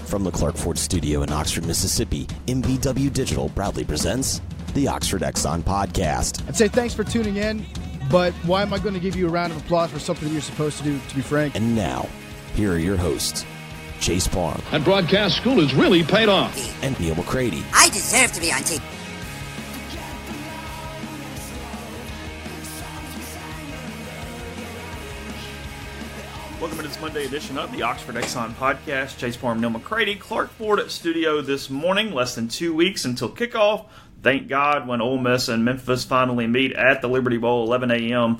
From the Clark Ford Studio in Oxford, Mississippi, MVW Digital proudly presents the Oxford Exxon Podcast. I'd say thanks for tuning in, but why am I going to give you a round of applause for something you're supposed to do, to be frank? And now, here are your hosts, Chase Parham. And broadcast school has really paid off. And Neal McCready. I deserve to be on TV. Welcome to this Monday edition of the Oxford Exxon Podcast. Chase Parham, Neal McCready, Clark Ford Studio this morning. Less than 2 weeks until kickoff. Thank God when Ole Miss and Memphis finally meet at the Liberty Bowl, 11 a.m.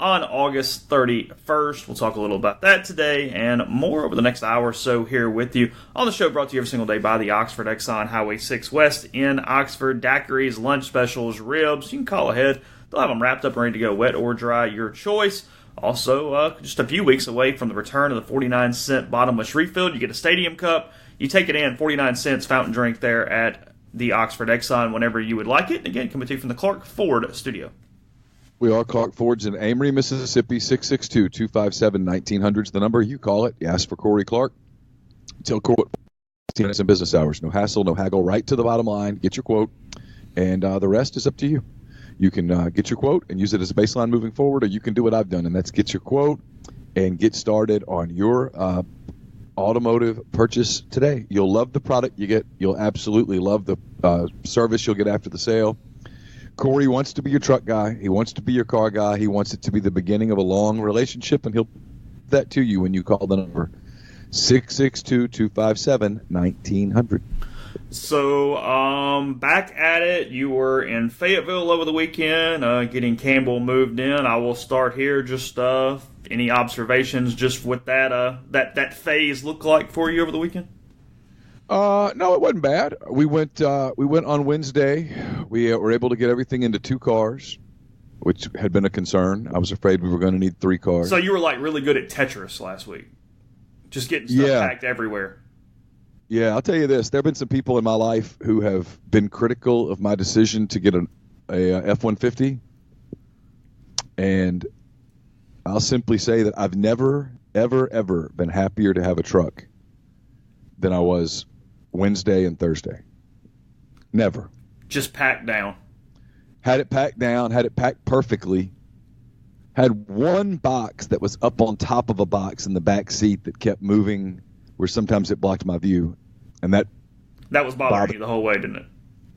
on August 31st. We'll talk a little about that today and more over the next hour or so here with you on the show, brought to you every single day by the Oxford Exxon, Highway 6 West in Oxford. Daiquiris, lunch specials, ribs. You can call ahead. They'll have them wrapped up and ready to go, wet or dry, your choice. Also, just a few weeks away from the return of the 49-cent bottomless refill. You get a stadium cup. You take it in, 49 cents fountain drink there at the Oxford Exxon whenever you would like it. Again, coming to you from the Clark Ford Studio. We are Clark Ford's in Amory, Mississippi, 662-257-1900 is the number. You call it. You ask for Corey Clark. Tell Corey 15 minutes in business hours. No hassle, no haggle. Right to the bottom line. Get your quote. And the rest is up to you. You can get your quote and use it as a baseline moving forward, or you can do what I've done, and that's get your quote and get started on your automotive purchase today. You'll love the product you get. You'll absolutely love the service you'll get after the sale. Corey wants to be your truck guy. He wants to be your car guy. He wants it to be the beginning of a long relationship, and he'll do that to you when you call the number 662-257-1900. So, back at it. You were in Fayetteville over the weekend, getting Campbell moved in. I will start here. Just any observations just what that phase looked like for you over the weekend? No, it wasn't bad. We went on Wednesday. We were able to get everything into 2 cars, which had been a concern. I was afraid we were going to need 3 cars. So you were like really good at Tetris last week, just getting stuff packed everywhere. Yeah, I'll tell you this. There have been some people in my life who have been critical of my decision to get a F-150, and I'll simply say that I've never, ever, ever been happier to have a truck than I was Wednesday and Thursday. Never. Just packed down. Had it packed down, had it packed perfectly. Had one box that was up on top of a box in the back seat that kept moving, where sometimes it blocked my view, and that was bothering you the whole way, didn't it?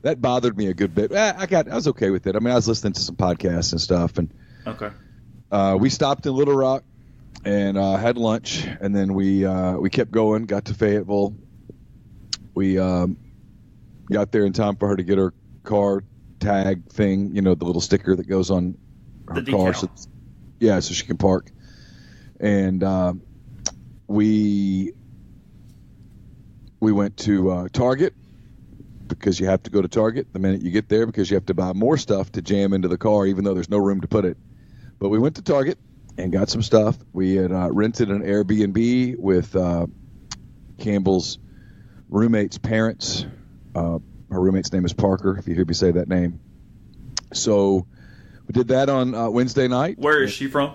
That bothered me a good bit. I was okay with it. I mean, I was listening to some podcasts and stuff, and okay. We stopped in Little Rock and had lunch, and then we kept going. Got to Fayetteville. We got there in time for her to get her car tag thing, the little sticker that goes on her car, so she can park. And we went to Target, because you have to go to Target the minute you get there, because you have to buy more stuff to jam into the car, even though there's no room to put it. But we went to Target and got some stuff. We had rented an Airbnb with Campbell's roommate's parents. Her roommate's name is Parker, if you hear me say that name. So we did that on Wednesday night. Where is she from?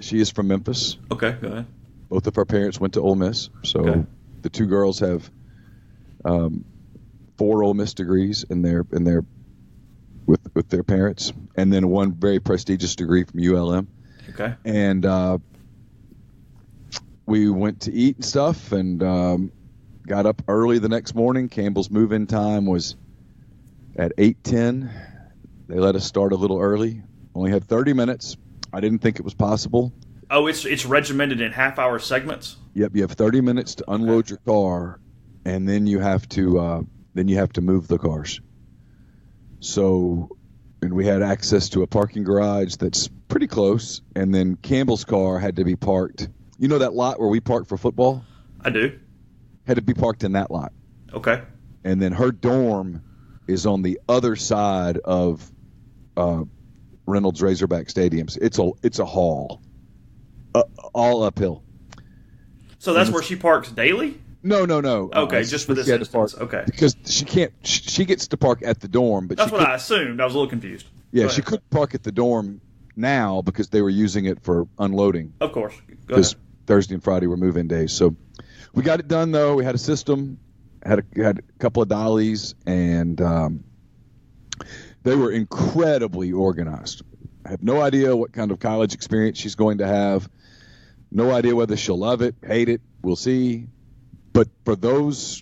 She is from Memphis. Okay, go ahead. Both of our parents went to Ole Miss, so the 2 girls have 4 Ole Miss degrees in their with their parents, and then 1 very prestigious degree from ULM. Okay. And we went to eat and stuff, and got up early the next morning. Campbell's move-in time was at 8:10. They let us start a little early. Only had 30 minutes. I didn't think it was possible. Oh, it's regimented in half-hour segments? Yep, you have 30 minutes to unload your car, and then you have to move the cars. So, and we had access to a parking garage that's pretty close, and then Campbell's car had to be parked. You know that lot where we park for football? I do. Had to be parked in that lot. Okay. And then her dorm is on the other side of Reynolds Razorback Stadiums. It's a haul, all uphill. So that's where she parks daily? No. Okay, just for this instance. Okay. Because she can't. She gets to park at the dorm, but that's what I assumed. I was a little confused. Yeah, she couldn't park at the dorm now because they were using it for unloading. Of course. Because Thursday and Friday were move-in days. So We got it done, though. We had a system, had a couple of dollies, and they were incredibly organized. I have no idea what kind of college experience she's going to have. No idea whether she'll love it, hate it. We'll see. But for those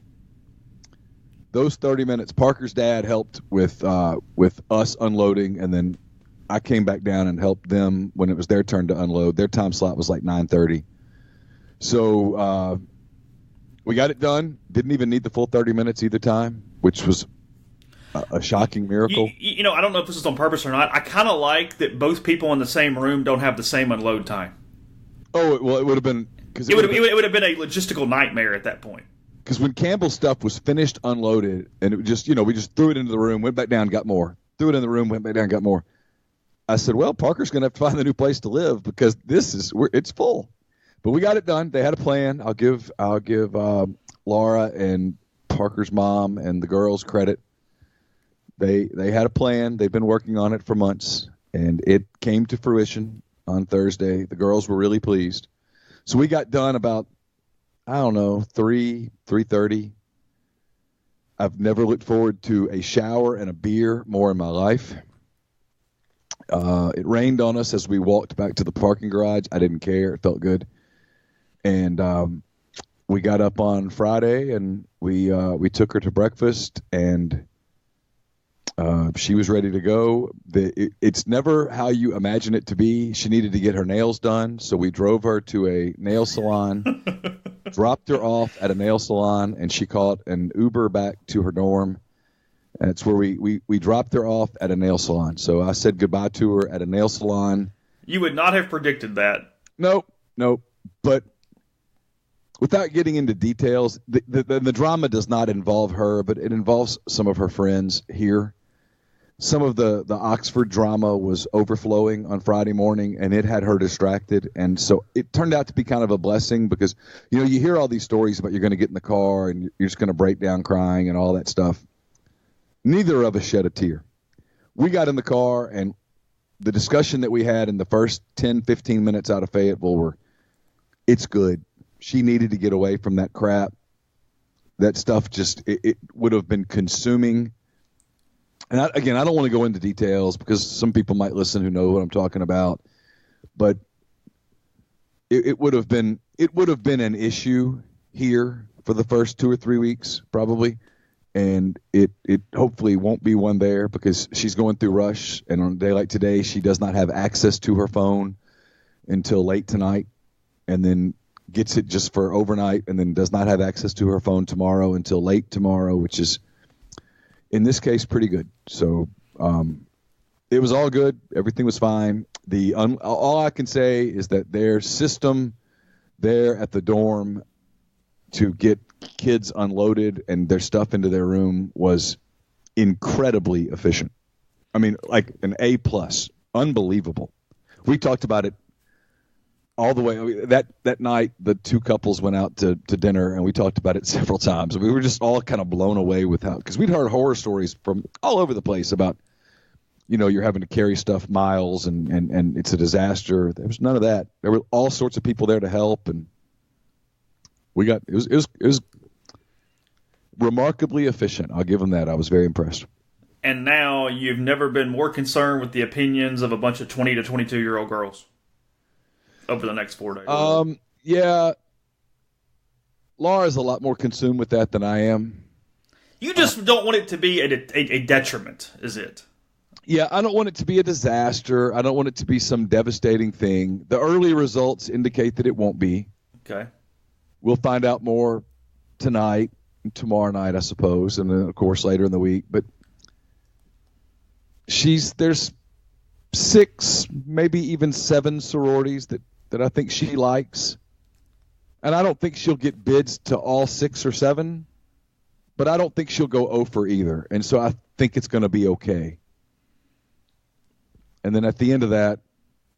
30 minutes, Parker's dad helped with us unloading, and then I came back down and helped them when it was their turn to unload. Their time slot was like 9:30. So we got it done. Didn't even need the full 30 minutes either time, which was a shocking miracle. You know, I don't know if this is on purpose or not. I kind of like that both people in the same room don't have the same unload time. Oh, well, it would have been... It would have been a logistical nightmare at that point. Because when Campbell's stuff was finished, unloaded, and it just, we just threw it into the room, went back down, got more. Threw it in the room, went back down, got more. I said, well, Parker's going to have to find a new place to live because it's full. But we got it done. They had a plan. I'll give Laura and Parker's mom and the girls credit. They had a plan. They've been working on it for months, and it came to fruition on Thursday. The girls were really pleased. So we got done about, 3:30. I've never looked forward to a shower and a beer more in my life. It rained on us as we walked back to the parking garage. I didn't care. It felt good. And we got up on Friday, and we took her to breakfast, and she was ready to go. It's never how you imagine it to be. She needed to get her nails done, so we drove her to a nail salon, dropped her off at a nail salon, and she caught an Uber back to her dorm. And it's where we dropped her off at a nail salon. So I said goodbye to her at a nail salon. You would not have predicted that. Nope. But without getting into details, the drama does not involve her, but it involves some of her friends here. Some of the Oxford drama was overflowing on Friday morning, and it had her distracted. And so it turned out to be kind of a blessing because, you hear all these stories about you're going to get in the car and you're just going to break down crying and all that stuff. Neither of us shed a tear. We got in the car, and the discussion that we had in the first 10, 15 minutes out of Fayetteville were, it's good. She needed to get away from that crap. That stuff it would have been consuming. And I don't want to go into details because some people might listen who know what I'm talking about. But it would have been an issue here for the first 2 or 3 weeks probably. And it hopefully won't be one there because she's going through rush. And on a day like today, she does not have access to her phone until late tonight, and then gets it just for overnight, and then does not have access to her phone tomorrow until late tomorrow, which is, in this case, pretty good. So it was all good. Everything was fine. All I can say is that their system there at the dorm to get kids unloaded and their stuff into their room was incredibly efficient. I mean, like an A+, unbelievable. We talked about it all the way. I mean, that night, the two couples went out to dinner, and we talked about it several times. We were just all kind of blown away with how, because we'd heard horror stories from all over the place about, you're having to carry stuff miles and it's a disaster. There was none of that. There were all sorts of people there to help, and it was remarkably efficient. I'll give them that. I was very impressed. And now you've never been more concerned with the opinions of a bunch of 20 to 22-year-old girls over the next 4 days. Yeah. Laura's a lot more consumed with that than I am. You just don't want it to be a detriment, is it? Yeah, I don't want it to be a disaster. I don't want it to be some devastating thing. The early results indicate that it won't be. Okay. We'll find out more tonight, tomorrow night, I suppose, and then, of course, later in the week. But there's 6, maybe even 7 sororities that I think she likes. And I don't think she'll get bids to all 6 or 7, but I don't think she'll go 0 for either. And so I think it's going to be okay. And then at the end of that,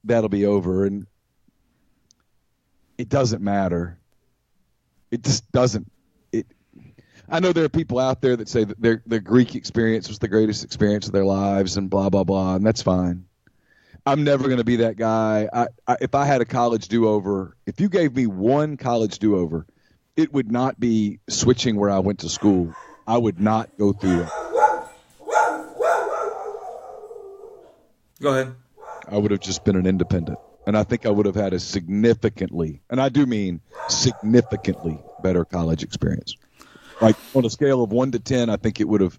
that'll be over. And it doesn't matter. It just doesn't. I know there are people out there that say that their Greek experience was the greatest experience of their lives and blah, blah, blah, and that's fine. I'm never going to be that guy. If I had a college do-over, if you gave me one college do-over, it would not be switching where I went to school. I would not go through it. Go ahead. I would have just been an independent. And I think I would have had a significantly, and I do mean significantly, better college experience. Like on a scale of 1 to 10, I think it would have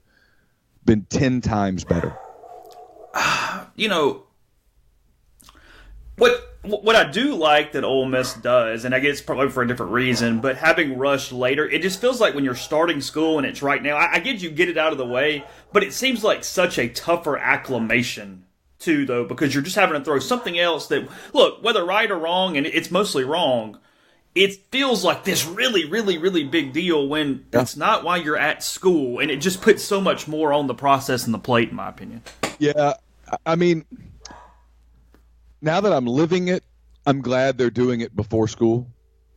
been 10 times better. You know, what I do like that Ole Miss does, and I guess it's probably for a different reason, but having Rush later, it just feels like when you're starting school and it's right now, I get you get it out of the way, but it seems like such a tougher acclimation too, though, because you're just having to throw something else that, look, whether right or wrong, and it's mostly wrong, it feels like this really, really, really big deal when it's not while you're at school, and it just puts so much more on the process and the plate, in my opinion. Yeah, I mean, now that I'm living it, I'm glad they're doing it before school.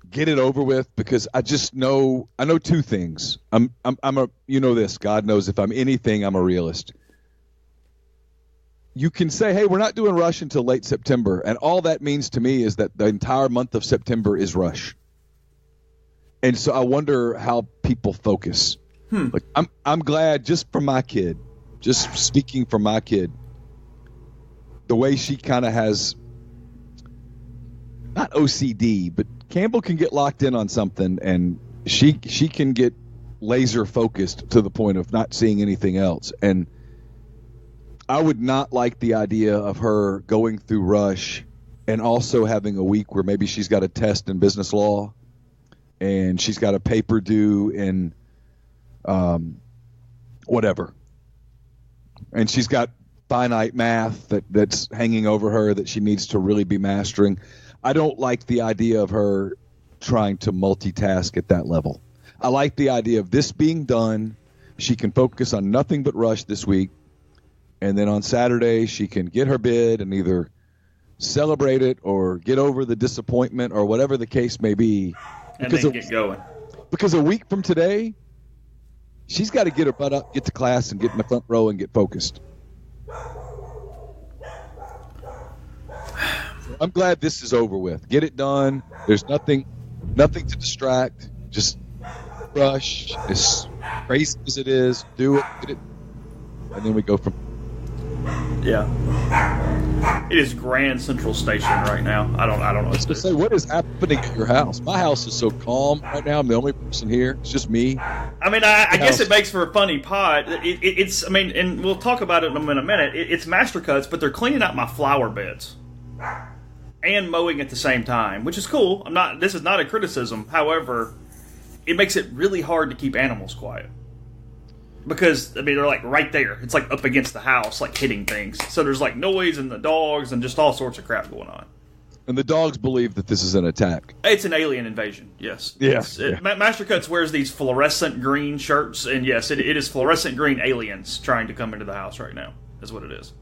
Get it over with, because I know two things. I'm a, you know this, God knows if I'm anything, I'm a realist. You can say, hey, we're not doing Rush until late September, and all that means to me is that the entire month of September is Rush. And so I wonder how people focus. Like, I'm glad, just for my kid, just speaking for my kid, the way she kind of has, not OCD, but Campbell can get locked in on something, and she can get laser focused to the point of not seeing anything else. And I would not like the idea of her going through Rush and also having a week where maybe she's got a test in business law and she's got a paper due in whatever. And she's got finite math that's hanging over her that she needs to really be mastering. I don't like the idea of her trying to multitask at that level. I like the idea of this being done. She can focus on nothing but Rush this week. And then on Saturday, she can get her bid and either celebrate it or get over the disappointment or whatever the case may be. And then get going. Because a week from today, she's got to get her butt up, get to class, and get in the front row and get focused. I'm glad this is over with. Get it done. There's nothing to distract. Just Rush, as crazy as it is, do it, get it, and then we go from. Yeah, it is Grand Central Station right now. I don't know. I was gonna say, what is happening at your house? My house is so calm right now. I'm the only person here. It's just me. I mean, I guess it makes for a funny pod. It's. I mean, and we'll talk about it in a minute. It's master cuts, but they're cleaning out my flower beds and mowing at the same time, which is cool. This is not a criticism. However, it makes it really hard to keep animals quiet. Because, I mean, they're like right there. It's like up against the house, like hitting things. So there's like noise and the dogs and just all sorts of crap going on. And the dogs believe that this is an attack. It's an alien invasion, yes. Yeah. Master Cuts wears these fluorescent green shirts, and yes, it is fluorescent green aliens trying to come into the house right now, is what it is.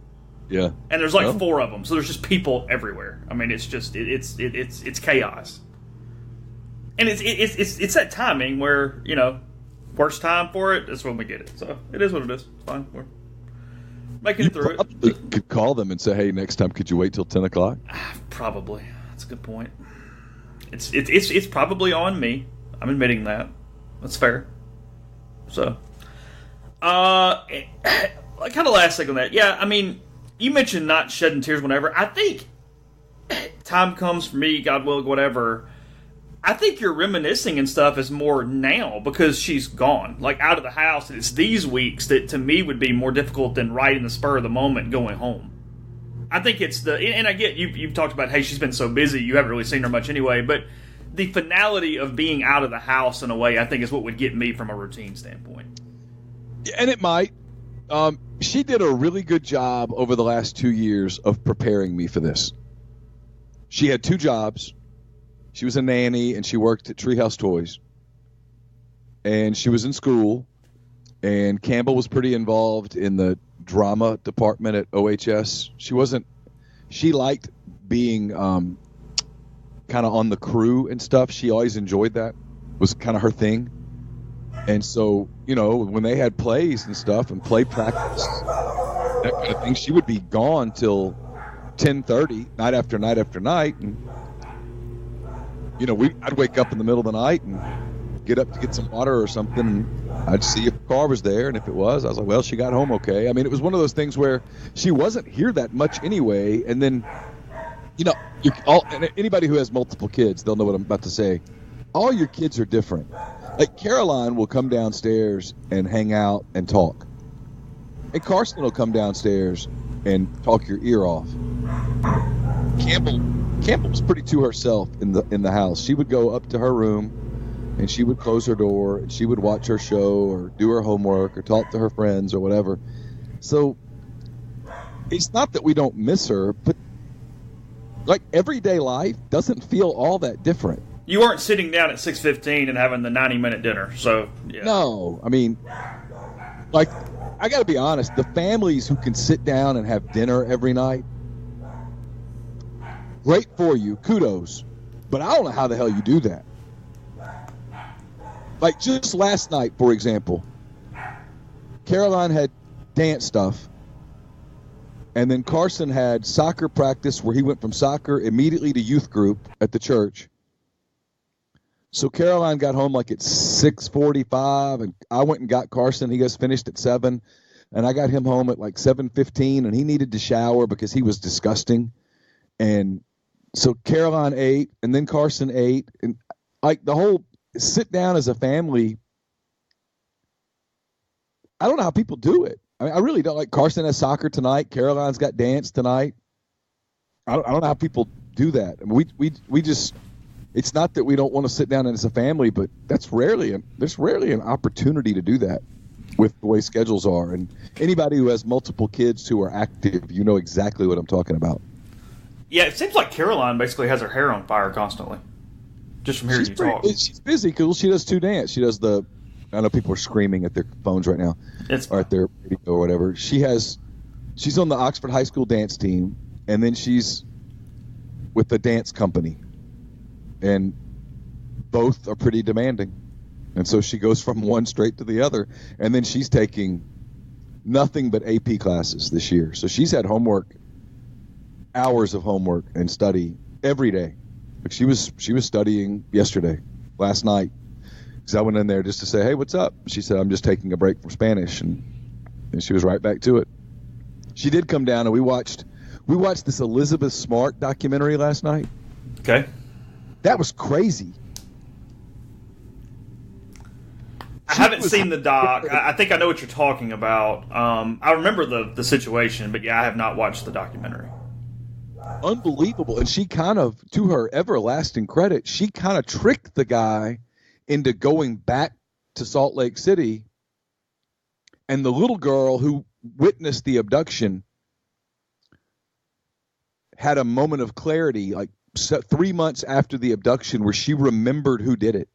Yeah. And there's like 4 of them, so there's just people everywhere. I mean, it's just, it's chaos. And it's that timing where, you know, worst time for it is when we get it. So it is what it is. It's fine. We're making it through it. You could call them and say, hey, next time could you wait till 10 o'clock? Probably. That's a good point. It's probably on me. I'm admitting that. That's fair. So, kind of last thing on that. Yeah, I mean, you mentioned not shedding tears whenever. I think time comes for me, God willing, whatever. I think you're reminiscing and stuff is more now because she's gone, like out of the house. And it's these weeks that to me would be more difficult than right in the spur of the moment going home. I think it's and I get you've talked about, hey, she's been so busy, you haven't really seen her much anyway. But the finality of being out of the house in a way, I think, is what would get me from a routine standpoint. And it might. She did a really good job over the last 2 years of preparing me for this. She had 2 jobs. She was a nanny, and she worked at Treehouse Toys. And she was in school, and Campbell was pretty involved in the drama department at OHS. She liked being kind of on the crew and stuff. She always enjoyed that. It was kind of her thing. And so, you know, when they had plays and stuff and play practice, that kind of thing, she would be gone till 10:30, night after night after night. And, you know, I'd wake up in the middle of the night and get up to get some water or something, and I'd see if the car was there, and if it was, I was like, well, she got home okay. I mean, it was one of those things where she wasn't here that much anyway, and then, and anybody who has multiple kids, they'll know what I'm about to say. All your kids are different. Like, Caroline will come downstairs and hang out and talk. And Carson will come downstairs and talk your ear off. Campbell was pretty to herself in the house. She would go up to her room and she would close her door and she would watch her show or do her homework or talk to her friends or whatever. So it's not that we don't miss her, but like, everyday life doesn't feel all that different. You weren't sitting down at 6:15 and having the 90-minute dinner, so yeah. No, I mean, like, I got to be honest, the families who can sit down and have dinner every night, great for you, kudos. But I don't know how the hell you do that. Like, just last night, for example, Caroline had dance stuff, and then Carson had soccer practice where he went from soccer immediately to youth group at the church. So Caroline got home like at 6:45, and I went and got Carson. He just finished at 7, and I got him home at like 7:15, and he needed to shower because he was disgusting. And so Caroline ate, and then Carson ate, and like the whole sit down as a family. I don't know how people do it. I mean, I really don't. Like, Carson has soccer tonight. Caroline's got dance tonight. I don't know how people do that. I mean, we just. It's not that we don't want to sit down as a family, but there's rarely an opportunity to do that with the way schedules are. And anybody who has multiple kids who are active, you know exactly what I'm talking about. Yeah, it seems like Caroline basically has her hair on fire constantly, just from hearing you talk. She's busy because she does 2 dance. She does I know people are screaming at their phones right now, or at their radio or whatever. She's on the Oxford High School dance team, and then she's with the dance company. And both are pretty demanding. And so she goes from one straight to the other. And then she's taking nothing but AP classes this year. So she's had homework, hours of homework and study every day. Like, she was studying last night. Because I went in there just to say, hey, what's up? She said, I'm just taking a break from Spanish. And she was right back to it. She did come down, and we watched this Elizabeth Smart documentary last night. Okay. That was crazy. I haven't seen the doc. I think I know what you're talking about. I remember the situation, but yeah, I have not watched the documentary. Unbelievable. And she kind of, to her everlasting credit, she kind of tricked the guy into going back to Salt Lake City. And the little girl who witnessed the abduction had a moment of clarity, like 3 months after the abduction, where she remembered who did it.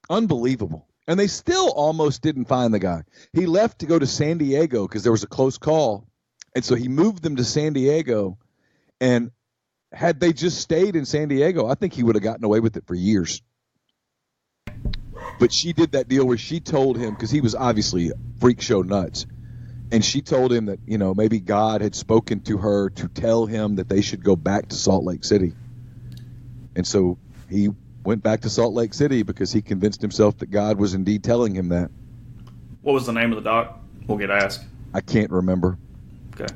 Unbelievable. And they still almost didn't find the guy. He left to go to San Diego because there was a close call. And so he moved them to San Diego. And had they just stayed in San Diego, I think he would have gotten away with it for years. But she did that deal where she told him, because he was obviously freak show nuts, and she told him that, maybe God had spoken to her to tell him that they should go back to Salt Lake City. And so he went back to Salt Lake City because he convinced himself that God was indeed telling him that. What was the name of the doc? We'll get asked. I can't remember. Okay.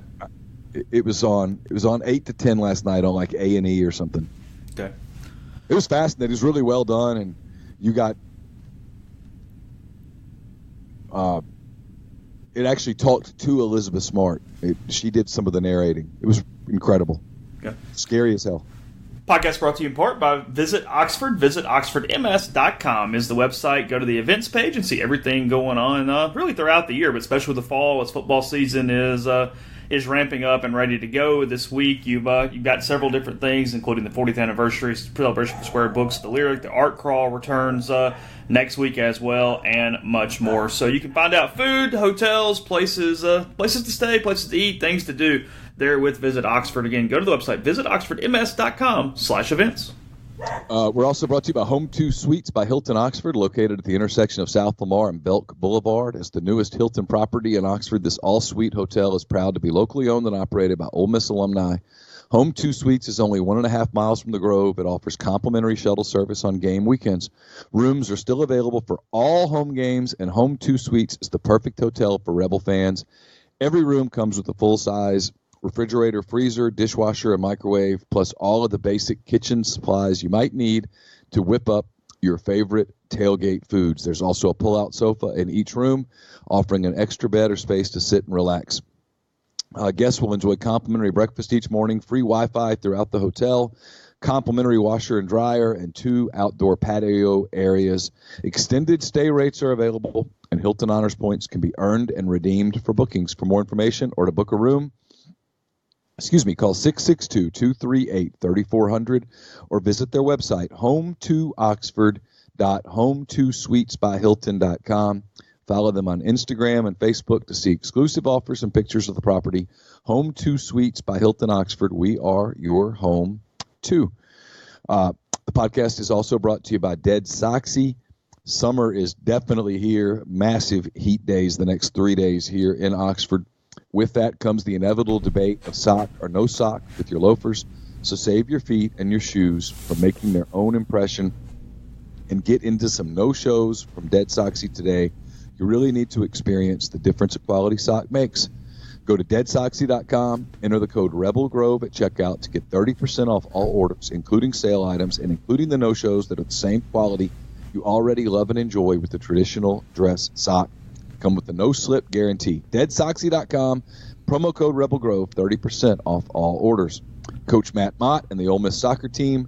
It was on 8 to 10 last night on like A&E or something. Okay. It was fascinating. It was really well done, and you got it actually talked to Elizabeth Smart. She did some of the narrating. It was incredible. Okay. Scary as hell. Podcast brought to you in part by Visit Oxford. Visit oxfordms.com is the website. Go to the events page and see everything going on really throughout the year, but especially with the fall as football season is ramping up and ready to go. This week you've got several different things, including the 40th anniversary celebration for Square Books, the Lyric, the Art Crawl returns next week as well, and much more. So you can find out food, hotels, places to stay, places to eat, things to do there with Visit Oxford. Again, go to the website, visitoxfordms.com/events. We're also brought to you by Home 2 Suites by Hilton Oxford, located at the intersection of South Lamar and Belk Boulevard. As the newest Hilton property in Oxford, this all-suite hotel is proud to be locally owned and operated by Ole Miss alumni Home 2 Suites is only 1.5 miles from the Grove. It offers complimentary shuttle service on game weekends. Rooms are still available for all home games, and Home 2 Suites is the perfect hotel for Rebel fans. Every room comes with a full-size refrigerator, freezer, dishwasher, and microwave, plus all of the basic kitchen supplies you might need to whip up your favorite tailgate foods. There's also a pull-out sofa in each room, offering an extra bed or space to sit and relax. Guests will enjoy complimentary breakfast each morning, free Wi-Fi throughout the hotel, complimentary washer and dryer, and 2 outdoor patio areas. Extended stay rates are available, and Hilton Honors Points can be earned and redeemed for bookings. For more information or to book a room, call 662-238-3400 or visit their website, home2oxford.home2suitesbyhilton.com. Follow them on Instagram and Facebook to see exclusive offers and pictures of the property. Home 2 Suites by Hilton Oxford. We are your home, too. The podcast is also brought to you by Dead Soxy. Summer is definitely here. Massive heat days the next 3 days here in Oxford. With that comes the inevitable debate of sock or no sock with your loafers. So save your feet and your shoes from making their own impression and get into some no-shows from Dead Soxy today. You really need to experience the difference a quality sock makes. Go to deadsoxy.com, enter the code REBELGROVE at checkout to get 30% off all orders, including sale items and including the no-shows that are the same quality you already love and enjoy with the traditional dress sock. Come with the no-slip guarantee. Deadsoxy.com, promo code REBELGROVE, 30% off all orders. Coach Matt Mott and the Ole Miss soccer team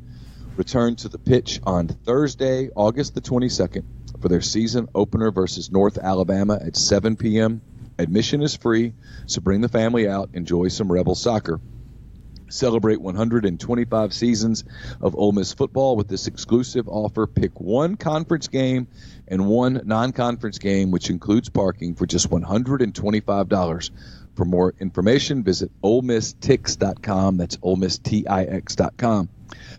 return to the pitch on Thursday, August the 22nd, for their season opener versus North Alabama at 7 p.m. Admission is free, so bring the family out, enjoy some Rebel soccer. Celebrate 125 seasons of Ole Miss football with this exclusive offer. Pick one conference game and one non-conference game, which includes parking, for just $125. For more information, visit OleMissTix.com. That's OleMissTix.com.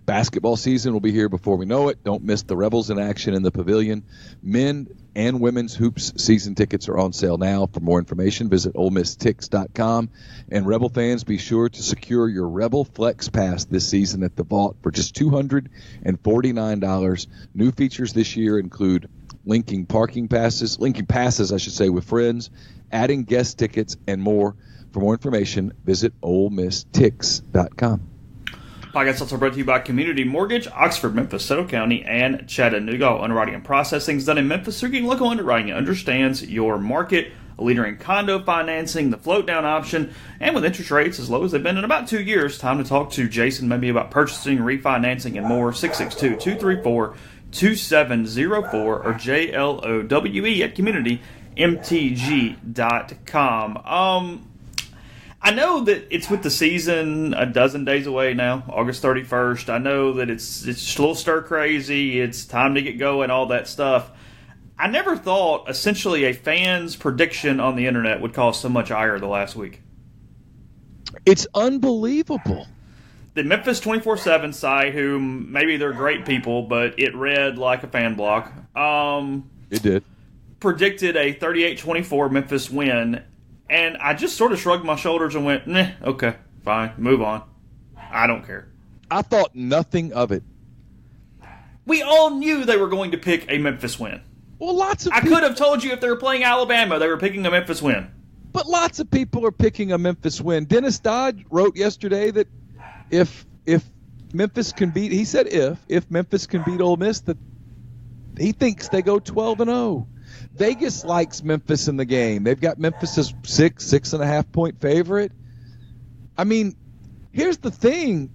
Basketball season will be here before we know it. Don't miss the Rebels in action in the pavilion. Men and women's hoops season tickets are on sale now. For more information, visit OleMissTix.com. And Rebel fans, be sure to secure your Rebel Flex Pass this season at the Vault for just $249. New features this year include linking passes, with friends, adding guest tickets, and more. For more information, visit OleMissTix.com. Podcast also brought to you by Community Mortgage, Oxford, Memphis, Settle County, and Chattanooga. All underwriting and processing is done in Memphis. Seeking local underwriting understands your market. A leader in condo financing, the float down option, and with interest rates as low as they've been in about 2 years. Time to talk to Jason maybe about purchasing, refinancing, and more. 662-234-2704 or JLOWE at communitymtg.com. I know that it's with the season a dozen days away now, August 31st. I know that it's a little stir crazy. It's time to get going, all that stuff. I never thought essentially a fan's prediction on the internet would cause so much ire the last week. It's unbelievable. The Memphis 24/7 site, who maybe they're great people, but it read like a fan block. It did. Predicted a 38-24 Memphis win. And I just sort of shrugged my shoulders and went, okay, fine, move on. I don't care. I thought nothing of it. We all knew they were going to pick a Memphis win. Well, I could have told you if they were playing Alabama, they were picking a Memphis win. But lots of people are picking a Memphis win. Dennis Dodd wrote yesterday that if Memphis can beat, he said if Memphis can beat Ole Miss, that he thinks they go 12-0. Vegas likes Memphis in the game. They've got Memphis as 6.5 point favorite. I mean, here's the thing.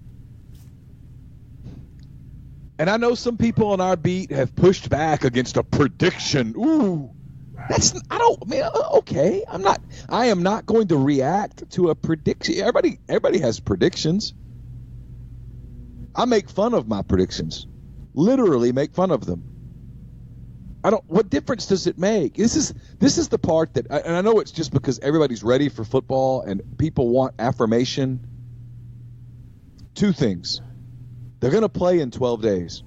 And I know some people on our beat have pushed back against a prediction. Ooh, okay. I am not going to react to a prediction. Everybody has predictions. I make fun of my predictions. Literally make fun of them. What difference does it make? This is the part that, and I know it's just because everybody's ready for football and people want affirmation. Two things. They're going to play in 12 days.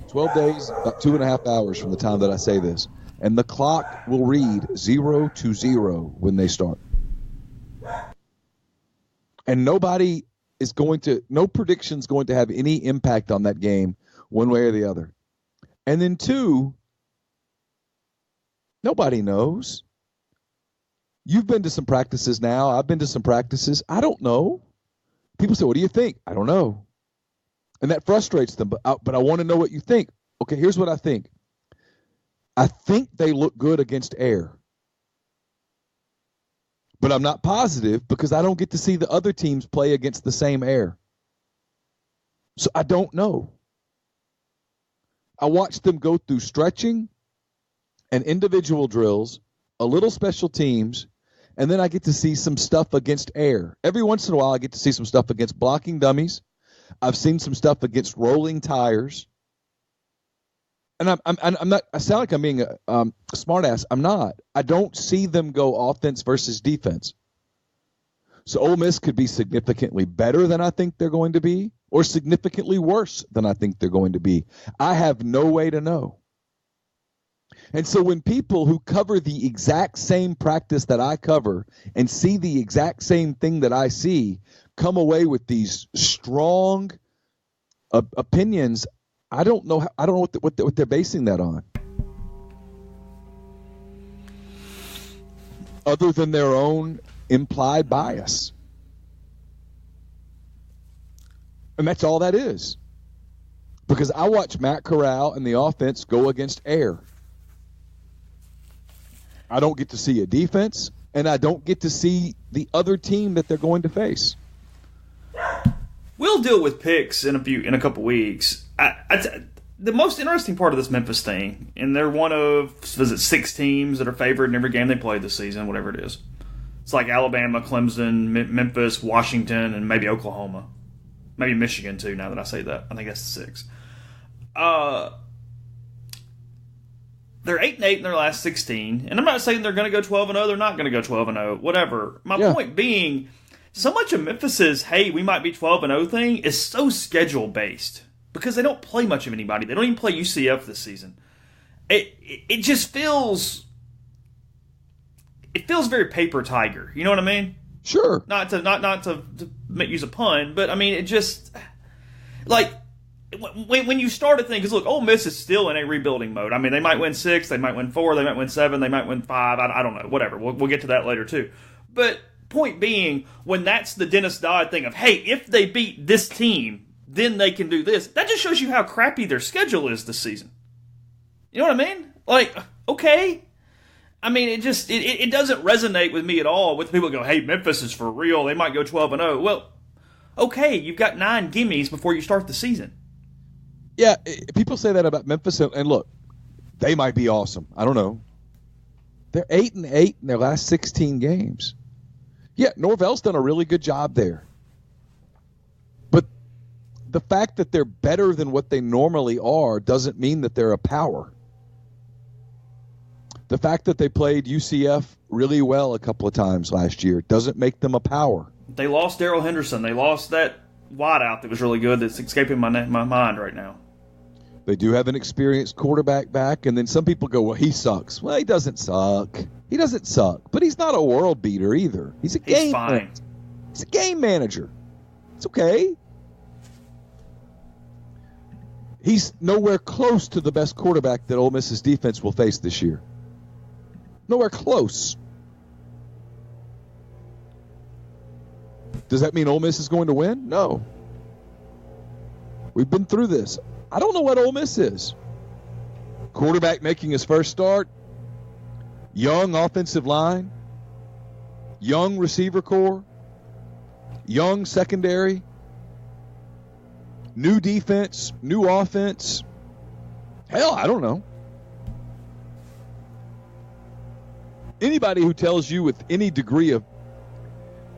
12 days, about 2.5 hours from the time that I say this. And the clock will read 0-0 when they start. And no prediction's going to have any impact on that game one way or the other. And then 2, nobody knows. You've been to some practices now. I've been to some practices. I don't know. People say, what do you think? I don't know. And that frustrates them, but I want to know what you think. Okay, here's what I think. I think they look good against air. But I'm not positive because I don't get to see the other teams play against the same air. So I don't know. I watched them go through stretching and individual drills, a little special teams, and then I get to see some stuff against air. Every once in a while I get to see some stuff against blocking dummies. I've seen some stuff against rolling tires. And I'm not. I sound like I'm being a smartass. I'm not. I don't see them go offense versus defense. So Ole Miss could be significantly better than I think they're going to be, or significantly worse than I think they're going to be. I have no way to know. And so when people who cover the exact same practice that I cover and see the exact same thing that I see come away with these strong opinions, I don't know what they're basing that on, other than their own implied bias. And that's all that is. Because I watch Matt Corral and the offense go against air. I don't get to see a defense, and I don't get to see the other team that they're going to face. We'll deal with picks in a couple weeks. The most interesting part of this Memphis thing, and they're one of 6 teams that are favored in every game they play this season, whatever it is. It's like Alabama, Clemson, Memphis, Washington, and maybe Oklahoma. Maybe Michigan, too, now that I say that. I think that's 6. They're 8-8 in their last 16. And I'm not saying they're going to go 12-0. They're not going to go 12-0. Whatever. My point being, so much of Memphis's, hey, we might be 12-0 thing is so schedule-based. Because they don't play much of anybody. They don't even play UCF this season. It just feels... It feels very paper tiger. You know what I mean? Sure. Not to use a pun, but I mean it just like when you start a thing. Because look, Ole Miss is still in a rebuilding mode. I mean, they might win 6, they might win 4, they might win 7, they might win 5. I don't know. Whatever. We'll get to that later too. But point being, when that's the Dennis Dodd thing of, hey, if they beat this team, then they can do this. That just shows you how crappy their schedule is this season. You know what I mean? Like, okay. I mean, it just it doesn't resonate with me at all with people who go, hey, Memphis is for real. They might go 12-0. Well, okay, you've got 9 gimmies before you start the season. Yeah, people say that about Memphis, and look, they might be awesome. I don't know. They're 8-8 in their last 16 games. Yeah, Norvell's done a really good job there. But the fact that they're better than what they normally are doesn't mean that they're a power. The fact that they played UCF really well a couple of times last year doesn't make them a power. They lost Darrell Henderson. They lost that wideout that was really good that's escaping my mind right now. They do have an experienced quarterback back, and then some people go, well, he sucks. Well, he doesn't suck. He doesn't suck, but he's not a world beater either. He's a game manager. He's a game manager. It's okay. He's nowhere close to the best quarterback that Ole Miss's defense will face this year. Nowhere close. Does that mean Ole Miss is going to win? No. We've been through this. I don't know what Ole Miss is. Quarterback making his first start. Young offensive line. Young receiver core. Young secondary. New defense. New offense. Hell, I don't know. Anybody who tells you with any degree of,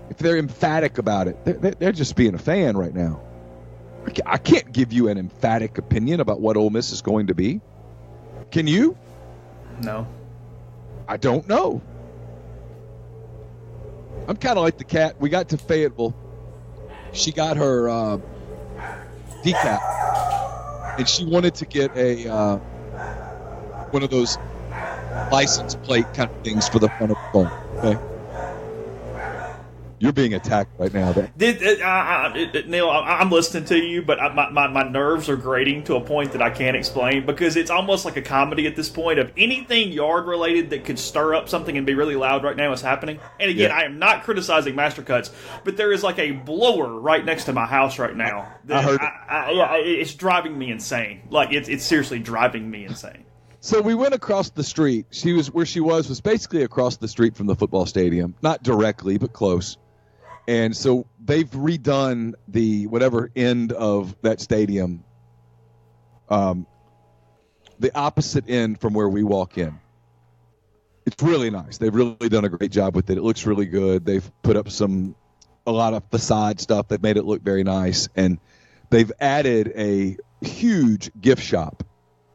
if they're emphatic about it, they're just being a fan right now. I can't give you an emphatic opinion about what Ole Miss is going to be. Can you? No. I don't know. I'm kind of like the cat. We got to Fayetteville. She got her decap, and she wanted to get a one of those license plate kind of things for the front of the phone. Okay. You're being attacked right now. Neil, I'm listening to you, but my nerves are grating to a point that I can't explain, because it's almost like a comedy at this point of anything yard related that could stir up something and be really loud right now is happening. And again, I am not criticizing Master Cuts, but there is like a blower right next to my house right now. I heard it's driving me insane. Like it's seriously driving me insane. So we went across the street. Where she was basically across the street from the football stadium, not directly, but close. And so they've redone the whatever end of that stadium, the opposite end from where we walk in. It's really nice. They've really done a great job with it. It looks really good. They've put up a lot of facade stuff. They've made it look very nice. And they've added a huge gift shop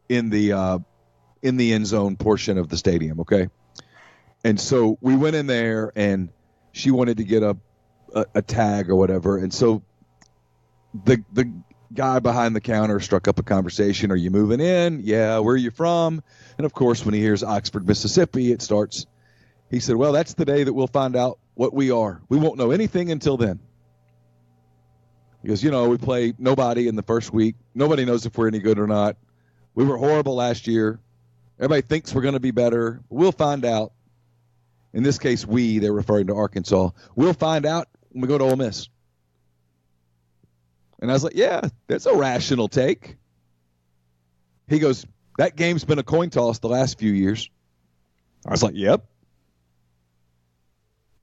in the end zone portion of the stadium, okay? And so we went in there, and she wanted to get a tag or whatever, and so the guy behind the counter struck up a conversation. Are you moving in? Yeah. Where are you from? And of course, when he hears Oxford, Mississippi, he said, well, that's the day that we'll find out what we are. We won't know anything until then. He goes, we play nobody in the first week. Nobody knows if we're any good or not. We were horrible last year. Everybody thinks we're going to be better. We'll find out. In this case, they're referring to Arkansas. We'll find out when we go to Ole Miss. And I was like, yeah, that's a rational take. He goes, that game's been a coin toss the last few years. I was like, yep.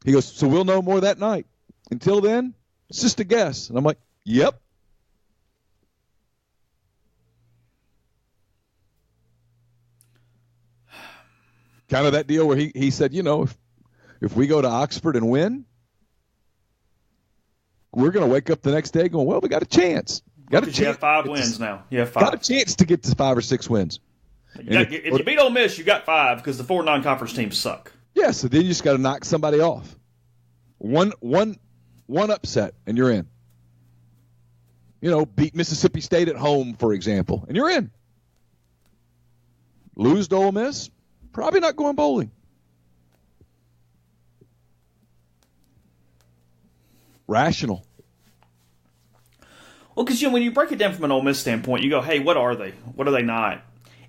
He goes, so we'll know more that night. Until then, it's just a guess. And I'm like, yep. Kind of that deal where he said, if we go to Oxford and win, we're going to wake up the next day going, well, we got a chance. You have 5 wins now. You have 5. Got a chance to get to 5 or 6 wins. If you beat Ole Miss, you got 5 because the 4 non-conference teams suck. Yeah, so then you just got to knock somebody off. One upset, and you're in. Beat Mississippi State at home, for example, and you're in. Lose to Ole Miss, probably not going bowling. Rational. Well, because when you break it down from an Ole Miss standpoint, you go, hey, what are they? What are they not?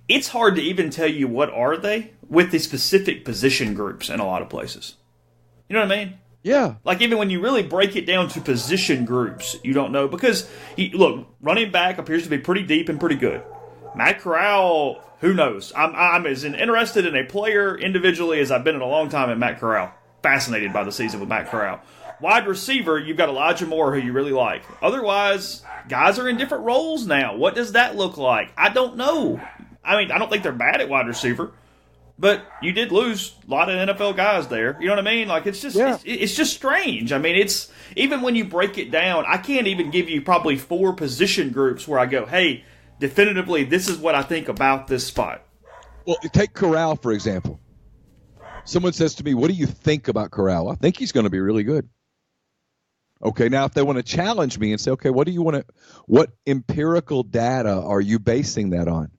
It's hard to even tell you what are they with the specific position groups in a lot of places. You know what I mean? Yeah. Like even when you really break it down to position groups, you don't know. Because, look, running back appears to be pretty deep and pretty good. Matt Corral, who knows? I'm as interested in a player individually as I've been in a long time in Matt Corral. Fascinated by the season with Matt Corral. Wide receiver, you've got Elijah Moore, who you really like. Otherwise, guys are in different roles now. What does that look like? I don't know. I mean, I don't think they're bad at wide receiver, but you did lose a lot of NFL guys there. You know what I mean? Like, it's just it's just strange. I mean, it's even when you break it down, I can't even give you probably 4 position groups where I go, hey, definitively, this is what I think about this spot. Well, take Corral, for example. Someone says to me, what do you think about Corral? I think he's going to be really good. Okay, now if they want to challenge me and say, okay, what empirical data are you basing that on?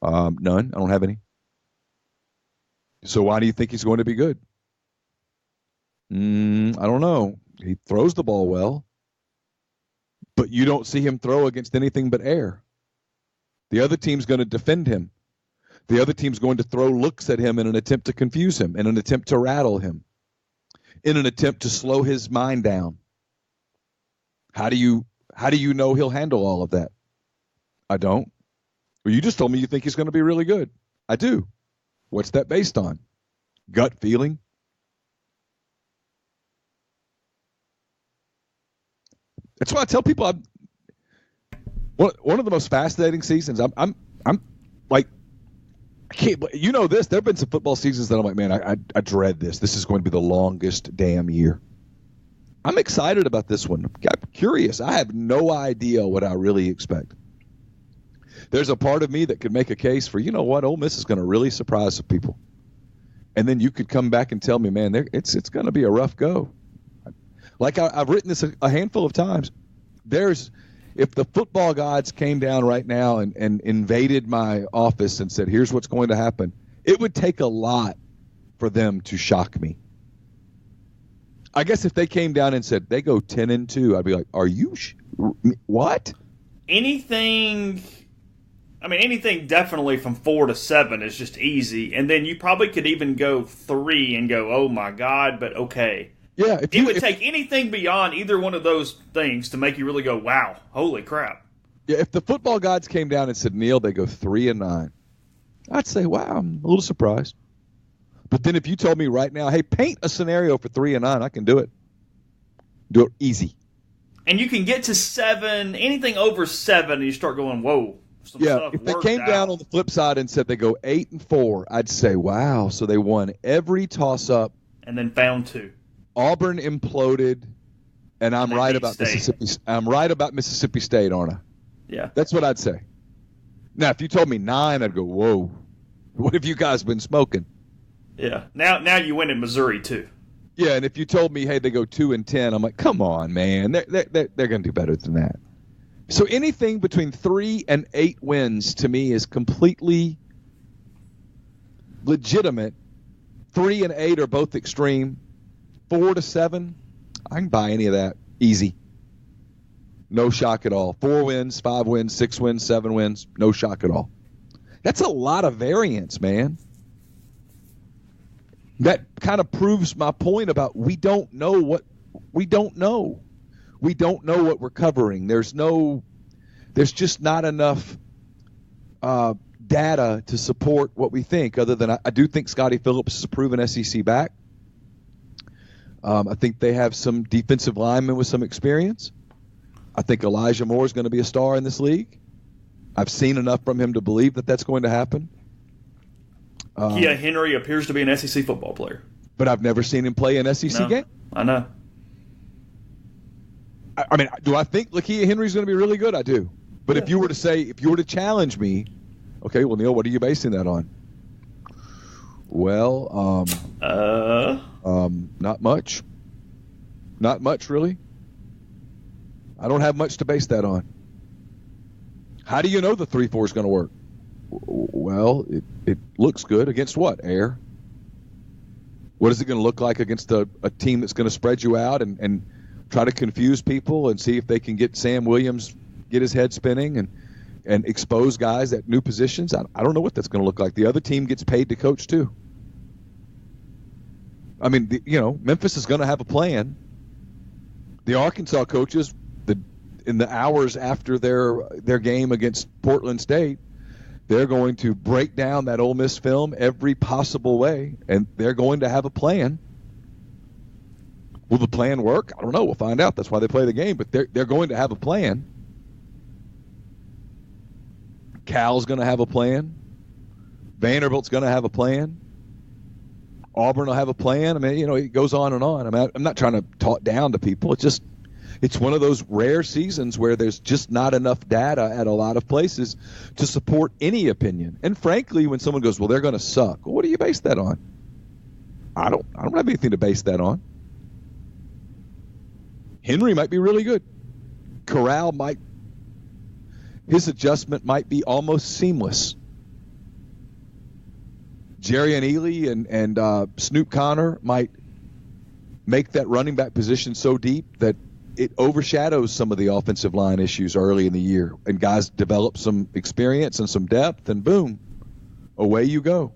None. I don't have any. So why do you think he's going to be good? I don't know. He throws the ball well, but you don't see him throw against anything but air. The other team's going to defend him. The other team's going to throw looks at him in an attempt to confuse him, in an attempt to rattle him, in an attempt to slow his mind down. How do you know he'll handle all of that? I don't. Well, you just told me you think he's going to be really good. I do. What's that based on? Gut feeling? That's why I tell people one of the most fascinating seasons. I'm like, I can't. This. There have been some football seasons that I'm like, man, I dread this. This is going to be the longest damn year. I'm excited about this one. I'm curious. I have no idea what I really expect. There's a part of me that could make a case for, Ole Miss is going to really surprise some people. And then you could come back and tell me, man, it's going to be a rough go. Like I've written this a handful of times. If the football gods came down right now and invaded my office and said, here's what's going to happen, it would take a lot for them to shock me. I guess if they came down and said they go 10-2, I'd be like, "Are you what?" Anything definitely from 4 to 7 is just easy, and then you probably could even go 3 and go, "Oh my God!" But okay, yeah, it would take anything beyond either one of those things to make you really go, "Wow, holy crap!" Yeah, if the football gods came down and said, "Neal, they go 3-9," I'd say, "Wow, I'm a little surprised." But then if you told me right now, "Hey, paint a scenario for 3-9," I can do it. Do it easy. And you can get to 7, anything over 7, and you start going, "Whoa." Yeah, if they came down on the flip side and said they go 8-4, I'd say, "Wow." So they won every toss-up, and then found 2. Auburn imploded, and I'm right about Mississippi. I'm right about Mississippi State, aren't I? Yeah, that's what I'd say. Now, if you told me 9, I'd go, "Whoa, what have you guys been smoking?" Yeah. Now you win in Missouri too. Yeah, and if you told me, "Hey, they go 2-10," I'm like, "Come on, man, they're going to do better than that." So anything between 3 and 8 wins to me is completely legitimate. 3 and 8 are both extreme. 4 to 7, I can buy any of that easy. No shock at all. 4 wins, 5 wins, 6 wins, 7 wins, no shock at all. That's a lot of variance, man. That kind of proves my point about we don't know what we don't know. We don't know what we're covering. There's just not enough data to support what we think, other than I do think Scotty Phillips is a proven SEC back. I think they have some defensive linemen with some experience. I think Elijah Moore is going to be a star in this league. I've seen enough from him to believe that that's going to happen. Kia Henry appears to be an SEC football player. But I've never seen him play an SEC game. I know. I mean, do I think Lakia Henry's going to be really good? I do. But if you were to challenge me, okay, well, Neal, what are you basing that on? Well, not much. Not much, really. I don't have much to base that on. How do you know the 3-4 is going to work? Well, it looks good. Against what? Air? What is it going to look like against a team that's going to spread you out and try to confuse people and see if they can get Sam Williams, get his head spinning and expose guys at new positions? I don't know what that's going to look like. The other team gets paid to coach too. I mean, Memphis is going to have a plan. The Arkansas coaches, in the hours after their game against Portland State, they're going to break down that Ole Miss film every possible way, and they're going to have a plan. Will the plan work? I don't know. We'll find out. That's why they play the game. But they're going to have a plan. Cal's going to have a plan. Vanderbilt's going to have a plan. Auburn will have a plan. I mean, it goes on and on. I mean, I'm not trying to talk down to people. It's one of those rare seasons where there's just not enough data at a lot of places to support any opinion. And frankly, when someone goes, "Well, they're going to suck," well, what do you base that on? I don't have anything to base that on. Henry might be really good. Corral his adjustment might be almost seamless. Jerry and Ely and Snoop Connor might make that running back position so deep that it overshadows some of the offensive line issues early in the year, and guys develop some experience and some depth, and boom, away you go.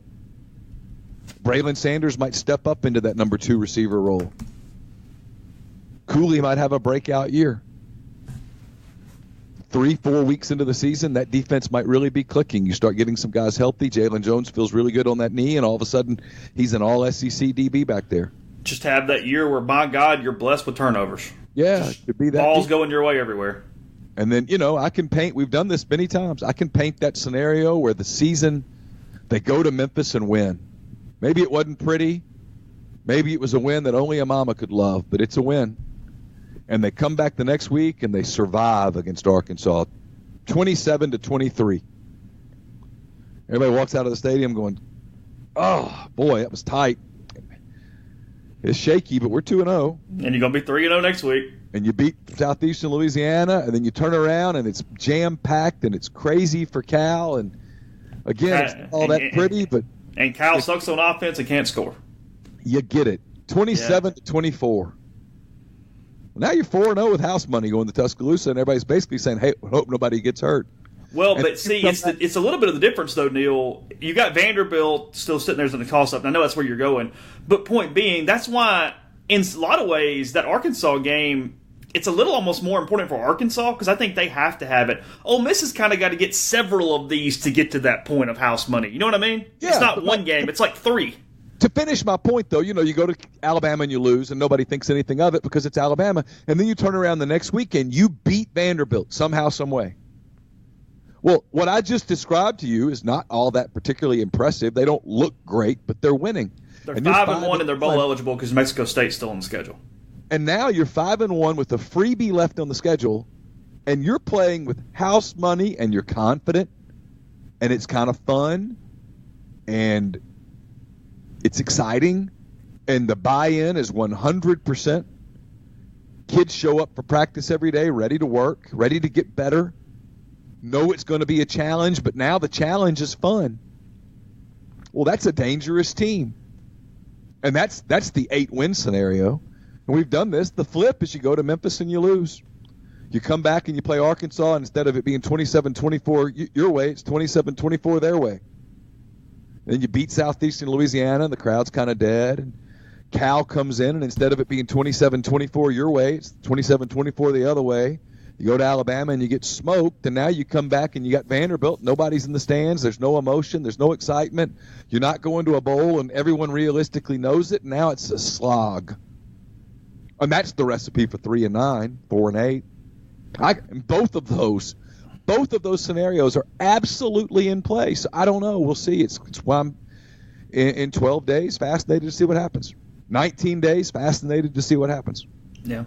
Braylon Sanders might step up into that number 2 receiver role. Cooley might have a breakout year. 3-4 weeks into the season, that defense might really be clicking. You start getting some guys healthy. Jalen Jones feels really good on that knee, and all of a sudden, he's an all-SEC DB back there. Just have that year where, my God, you're blessed with turnovers. Yeah, it could be that. Balls going your way everywhere. And then, I can paint. We've done this many times. I can paint that scenario where the season, they go to Memphis and win. Maybe it wasn't pretty. Maybe it was a win that only a mama could love, but it's a win. And they come back the next week and they survive against Arkansas, 27-23. Everybody walks out of the stadium going, "Oh boy, that was tight." It's shaky, but we're 2-0. And you're going to be 3-0 next week. And you beat Southeastern Louisiana, and then you turn around, and it's jam-packed, and it's crazy for Cal. And, again, it's not all that pretty, but... And Cal sucks on offense and can't score. You get it. 27-24. Well, now you're 4-0 with house money going to Tuscaloosa, and everybody's basically saying, hey, hope nobody gets hurt. Well, And but see, it's a little bit of the difference, though, Neil. You got Vanderbilt still sitting there as a toss-up, and I know that's where you're going. But point being, that's why, in a lot of ways, that Arkansas game, it's a little almost more important for Arkansas because I think they have to have it. Ole Miss has kind of got to get several of these to get to that point of house money. You know what I mean? Yeah, it's not one game. It's like 3. To finish my point, though, you go to Alabama and you lose, and nobody thinks anything of it because it's Alabama. And then you turn around the next weekend, you beat Vanderbilt somehow, some way. Well, what I just described to you is not all that particularly impressive. They don't look great, but they're winning. They're 5-1 and they're bowl eligible because Mexico State's still on the schedule. And now you're 5-1 with a freebie left on the schedule, and you're playing with house money, and you're confident, and it's kind of fun, and it's exciting, and the buy-in is 100%. Kids show up for practice every day, ready to work, ready to get better. Know it's going to be a challenge, but now the challenge is fun. Well, that's a dangerous team. And that's the 8-win scenario. And we've done this. The flip is you go to Memphis and you lose. You come back and you play Arkansas, and instead of it being 27-24 your way, it's 27-24 their way. Then you beat Southeastern Louisiana, and the crowd's kind of dead. And Cal comes in, and instead of it being 27-24 your way, it's 27-24 the other way. You go to Alabama and you get smoked, and now you come back and you got Vanderbilt. Nobody's in the stands. There's no emotion. There's no excitement. You're not going to a bowl, and everyone realistically knows it. Now it's a slog. And that's the recipe for 3-9, 4-8. And both of those scenarios are absolutely in play. So I don't know. We'll see. It's why I'm in 12 days fascinated to see what happens. 19 days fascinated to see what happens. Yeah.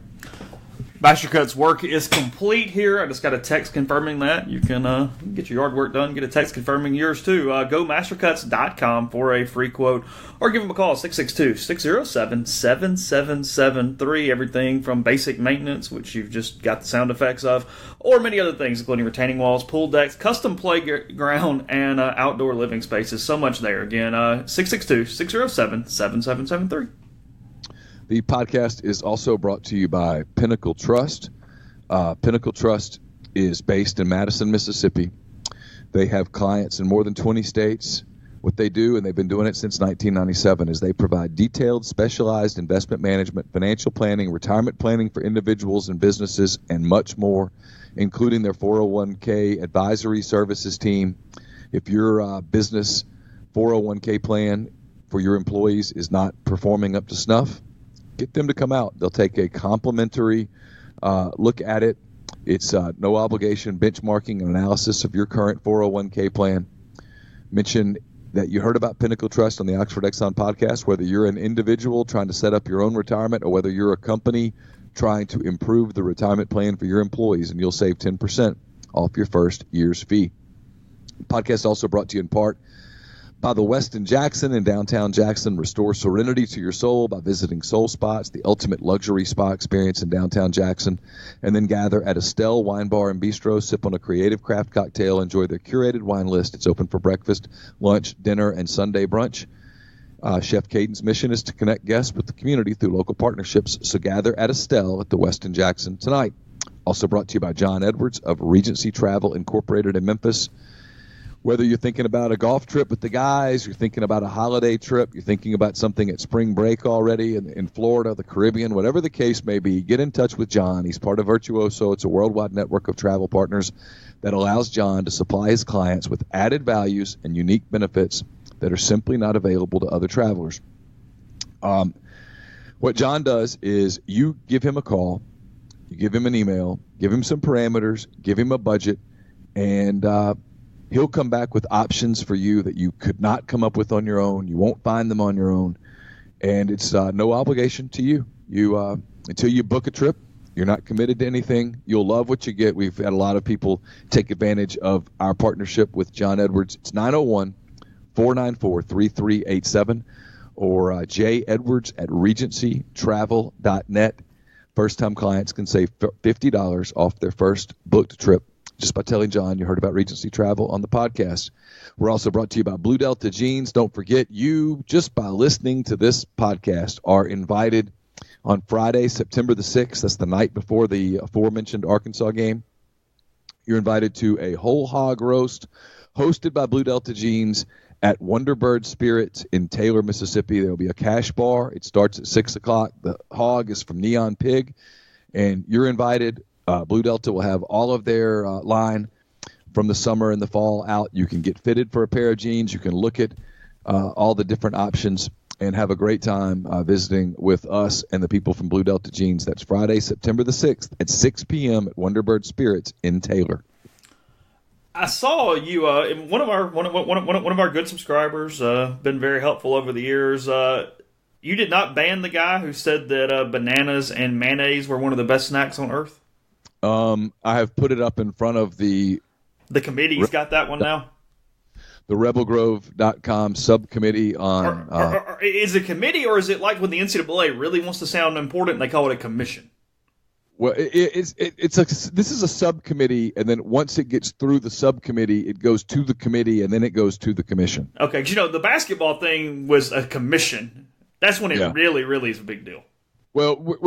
Mastercut's work is complete here. I just got a text confirming that. You can get your yard work done. Get a text confirming yours, too. Go mastercuts.com for a free quote. Or give them a call, 662-607-7773. Everything from basic maintenance, which you've just got the sound effects of, or many other things, including retaining walls, pool decks, custom playground, and outdoor living spaces. So much there. Again, 662-607-7773. The podcast is also brought to you by Pinnacle Trust. Pinnacle Trust is based in Madison, Mississippi. They have clients in more than 20 states. What they do, and they've been doing it since 1997, is they provide detailed, specialized investment management, financial planning, retirement planning for individuals and businesses, and much more, including their 401k advisory services team. If your business 401k plan for your employees is not performing up to snuff, get them to come out. They'll take a complimentary look at it. It's no obligation benchmarking and analysis of your current 401k plan. Mention that you heard about Pinnacle Trust on the Oxford Exxon podcast, whether you're an individual trying to set up your own retirement or whether you're a company trying to improve the retirement plan for your employees, and you'll save 10% off your first year's fee. The podcast also brought to you in part by the Westin Jackson in downtown Jackson. Restore serenity to your soul by visiting Soul Spots, the ultimate luxury spa experience in downtown Jackson. And then gather at Estelle Wine Bar and Bistro, sip on a creative craft cocktail, enjoy their curated wine list. It's open for breakfast, lunch, dinner, and Sunday brunch. Chef Caden's mission is to connect guests with the community through local partnerships. So gather at Estelle at the Westin Jackson tonight. Also brought to you by John Edwards of Regency Travel Incorporated in Memphis. Whether you're thinking about a golf trip with the guys, you're thinking about a holiday trip, you're thinking about something at spring break already in Florida, the Caribbean, whatever the case may be, get in touch with John. He's part of Virtuoso. It's a worldwide network of travel partners that allows John to supply his clients with added values and unique benefits that are simply not available to other travelers. What John does is you give him a call, you give him an email, give him some parameters, give him a budget, and he'll come back with options for you that you could not come up with on your own. You won't find them on your own. And it's no obligation to you. Until you book a trip, you're not committed to anything. You'll love what you get. We've had a lot of people take advantage of our partnership with John Edwards. It's 901-494-3387 or jedwards@regencytravel.net. First-time clients can save $50 off their first booked trip just by telling John you heard about Regency Travel on the podcast. We're also brought to you by Blue Delta Jeans. Don't forget, you, just by listening to this podcast, are invited On Friday, September the 6th, that's the night before the aforementioned Arkansas game, you're invited to a whole hog roast hosted by Blue Delta Jeans at Wonderbird Spirits in Taylor, Mississippi. There will be a cash bar. It starts at 6 o'clock. The hog is from Neon Pig, and you're invited. Blue Delta will have all of their line from the summer and the fall out. You can get fitted for a pair of jeans. You can look at all the different options and have a great time visiting with us and the people from Blue Delta Jeans. That's Friday, September the 6th at 6 p.m. at Wonderbird Spirits in Taylor. I saw you. One of our good subscribers, been very helpful over the years. You did not ban the guy who said that bananas and mayonnaise were one of the best snacks on earth. I have put it up in front of the committee's got that one now. The rebelgrove.com subcommittee on... is it a committee, or is it like when the NCAA really wants to sound important and they call it a commission? Well, this is a subcommittee, and then once it gets through the subcommittee, it goes to the committee, and then it goes to the commission. Okay, because the basketball thing was a commission. That's when it really, really is a big deal. Well,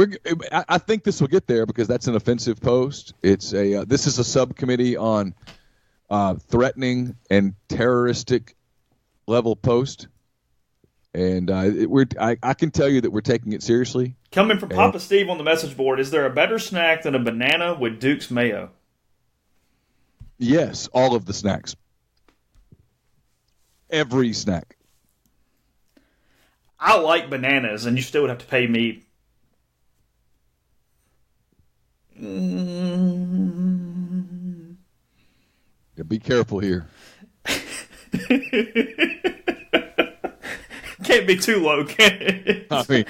I think this will get there because that's an offensive post. This is a subcommittee on threatening and terroristic level post, and I can tell you that we're taking it seriously. Coming from Papa Steve on the message board, is there a better snack than a banana with Duke's mayo? Yes, all of the snacks. Every snack. I like bananas, and you still would have to pay me. Yeah, be careful here. Can't be too low, can it? I mean,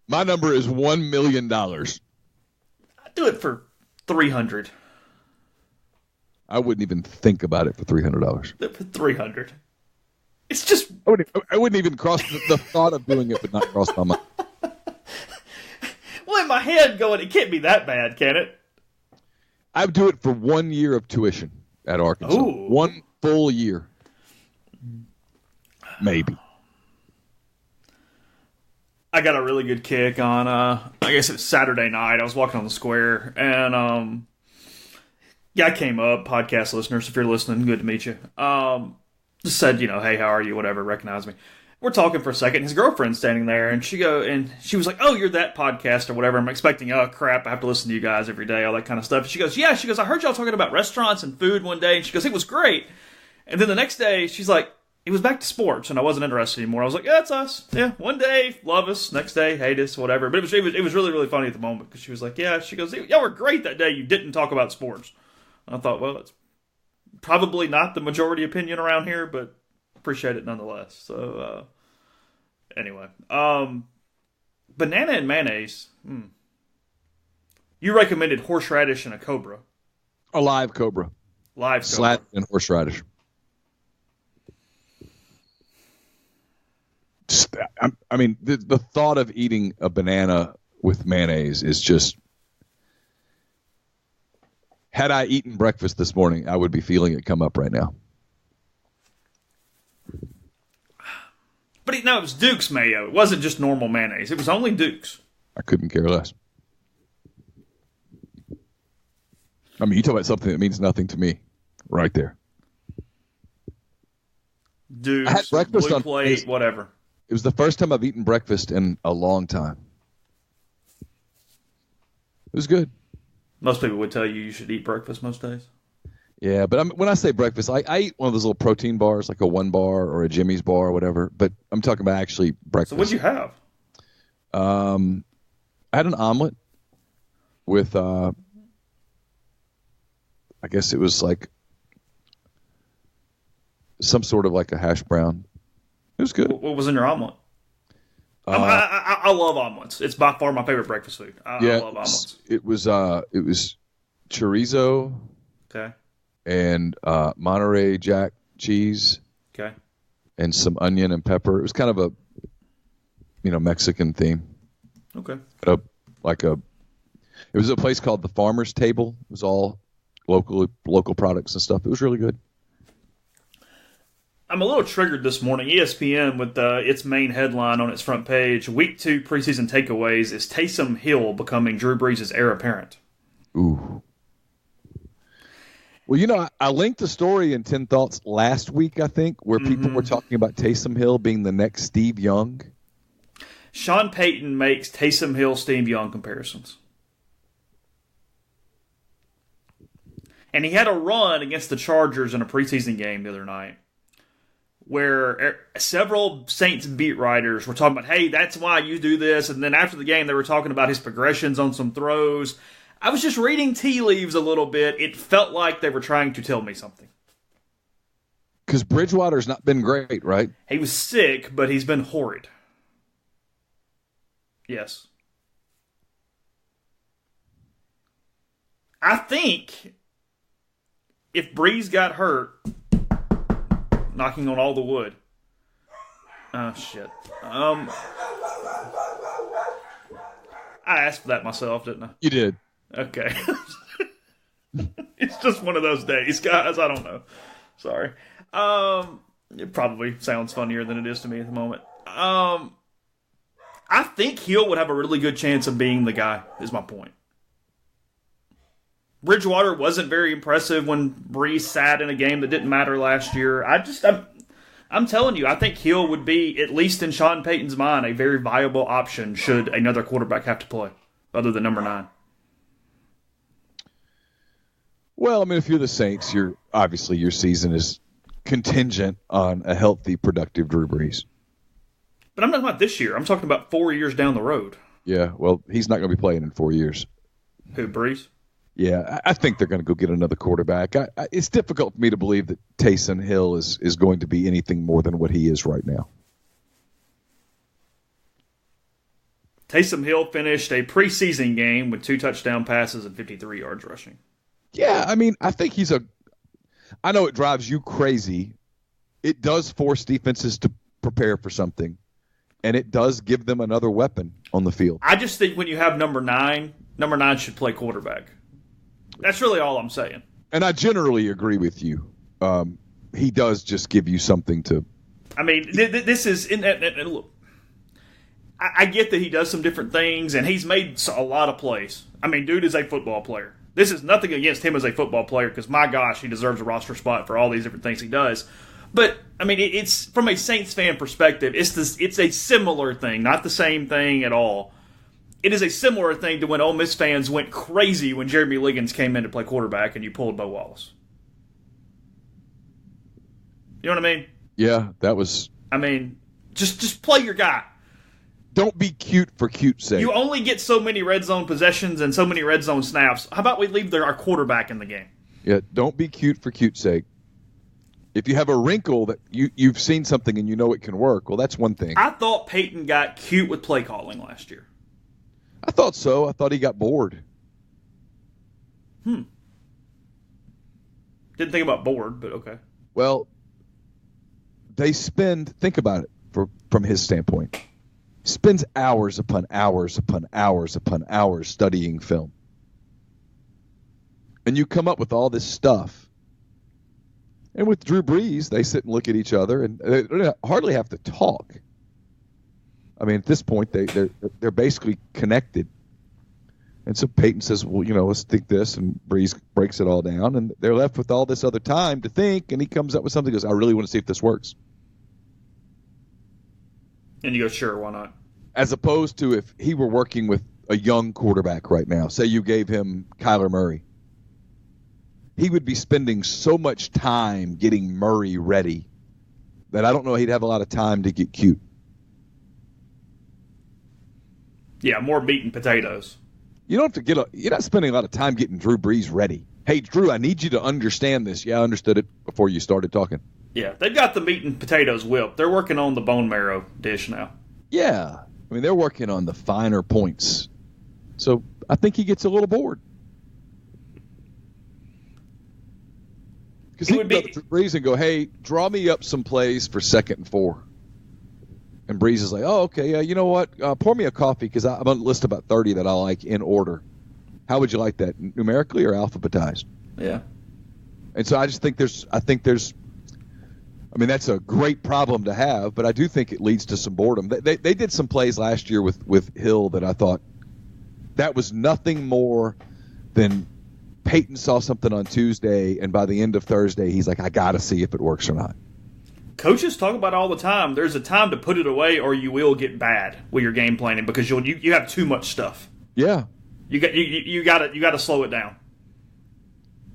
my number is $1 million. I do it for $300. I wouldn't even think about it for $300. For $300. It's just. I wouldn't even cross the thought of doing it, but not cross my mind. Well, in my head, going, it can't be that bad, can it? I would do it for 1 year of tuition at Arkansas. Ooh. 1 full year, maybe. I got a really good kick on, I guess it was Saturday night. I was walking on the square, and, I came up, podcast listeners, if you're listening, good to meet you. Just said, hey, how are you, whatever, recognize me. We're talking for a second, his girlfriend's standing there, and she was like, oh, you're that podcast or whatever. I'm expecting, oh, crap, I have to listen to you guys every day, all that kind of stuff. And she goes, yeah, I heard y'all talking about restaurants and food one day, and she goes, it was great. And then the next day, she's like, it was back to sports, and I wasn't interested anymore. I was like, yeah, it's us. Yeah, one day, love us. Next day, hate us, whatever. But it was really, really funny at the moment, because she was like, yeah, she goes, y'all were great that day. You didn't talk about sports. And I thought, well, it's probably not the majority opinion around here, but appreciate it nonetheless. So, anyway. Banana and mayonnaise. You recommended horseradish and a cobra. A live cobra. Live cobra. Slat and horseradish. I mean, the thought of eating a banana with mayonnaise is just... Had I eaten breakfast this morning, I would be feeling it come up right now. But it was Duke's mayo. It wasn't just normal mayonnaise. It was only Duke's. I couldn't care less. I mean, you talk about something that means nothing to me right there. Duke's, I had breakfast blue on plate, whatever. It was the first time I've eaten breakfast in a long time. It was good. Most people would tell you should eat breakfast most days. Yeah, but when I say breakfast, I eat one of those little protein bars, like a 1 bar or a Jimmy's bar or whatever. But I'm talking about actually breakfast. So what'd you have? I had an omelet with, I guess it was like some sort of like a hash brown. It was good. What was in your omelet? I love omelets. It's by far my favorite breakfast food. I love omelets. It was chorizo. Okay. And Monterey Jack cheese. Okay. And some onion and pepper. It was kind of a, Mexican theme. Okay. It was a place called the Farmer's Table. It was all local products and stuff. It was really good. I'm a little triggered this morning. ESPN, with its main headline on its front page, Week 2 preseason takeaways, is Taysom Hill becoming Drew Brees' heir apparent. Ooh. Well, I linked a story in 10 Thoughts last week, I think, where people were talking about Taysom Hill being the next Steve Young. Sean Payton makes Taysom Hill, Steve Young comparisons. And he had a run against the Chargers in a preseason game the other night where several Saints beat writers were talking about, hey, that's why you do this. And then after the game, they were talking about his progressions on some throws. I was just reading tea leaves a little bit. It felt like they were trying to tell me something. Because Bridgewater's not been great, right? He was sick, but he's been horrid. Yes. I think if Breeze got hurt, knocking on all the wood. Oh, shit. I asked for that myself, didn't I? You did. Okay. It's just one of those days, guys. I don't know. Sorry. It probably sounds funnier than it is to me at the moment. I think Hill would have a really good chance of being the guy, is my point. Bridgewater wasn't very impressive when Breeze sat in a game that didn't matter last year. I'm telling you, I think Hill would be, at least in Sean Payton's mind, a very viable option should another quarterback have to play, other than number 9. Well, I mean, if you're the Saints, obviously your season is contingent on a healthy, productive Drew Brees. But I'm not talking about this year. I'm talking about 4 years down the road. Yeah, well, he's not going to be playing in 4 years. Who, Breeze? Yeah, I think they're going to go get another quarterback. It's difficult for me to believe that Taysom Hill is going to be anything more than what he is right now. Taysom Hill finished a preseason game with 2 touchdown passes and 53 yards rushing. Yeah, I mean, I think I know it drives you crazy. It does force defenses to prepare for something, and it does give them another weapon on the field. I just think when you have number 9 should play quarterback. That's really all I'm saying. And I generally agree with you. He does just give you something to... I mean, this is... Look, I get that he does some different things, and he's made a lot of plays. I mean, dude is a football player. This is nothing against him as a football player, because, my gosh, he deserves a roster spot for all these different things he does. But, I mean, it's from a Saints fan perspective, it's a similar thing, not the same thing at all. It is a similar thing to when Ole Miss fans went crazy when Jeremy Liggins came in to play quarterback and you pulled Bo Wallace. You know what I mean? Yeah, that was... I mean, just play your guy. Don't be cute for cute's sake. You only get so many red zone possessions and so many red zone snaps. How about we leave our quarterback in the game? Yeah, don't be cute for cute's sake. If you have a wrinkle that you've seen something and you know it can work, well, that's one thing. I thought Peyton got cute with play calling last year. I thought so. I thought he got bored. Didn't think about bored, but okay. Well, think about it from his standpoint. Spends hours upon hours upon hours upon hours studying film. And you come up with all this stuff. And with Drew Brees, they sit and look at each other, and they hardly have to talk. I mean, at this point, they're basically connected. And so Peyton says, well, let's think this, and Brees breaks it all down, and they're left with all this other time to think, and he comes up with something, goes, I really want to see if this works. And you go, sure, why not? As opposed to if he were working with a young quarterback right now, say you gave him Kyler Murray, he would be spending so much time getting Murray ready that I don't know he'd have a lot of time to get cute. Yeah, more meat and potatoes. You don't have to you're not spending a lot of time getting Drew Brees ready. Hey, Drew, I need you to understand this. Yeah, I understood it before you started talking. Yeah, they've got the meat and potatoes whipped. They're working on the bone marrow dish now. Yeah. I mean, they're working on the finer points. So I think he gets a little bored. Because he would go to Brees and go, hey, draw me up some plays for 2nd and 4. And Brees is like, oh, okay, you know what? Pour me a coffee because I'm on a list about 30 that I like in order. How would you like that, numerically or alphabetized? Yeah. And so I just think there's I mean, that's a great problem to have, but I do think it leads to some boredom. They did some plays last year with Hill that I thought that was nothing more than Peyton saw something on Tuesday, and by the end of Thursday, he's like, I got to see if it works or not. Coaches talk about it all the time. There's a time to put it away, or you will get bad with your game planning because you have too much stuff. Yeah, you got to slow it down.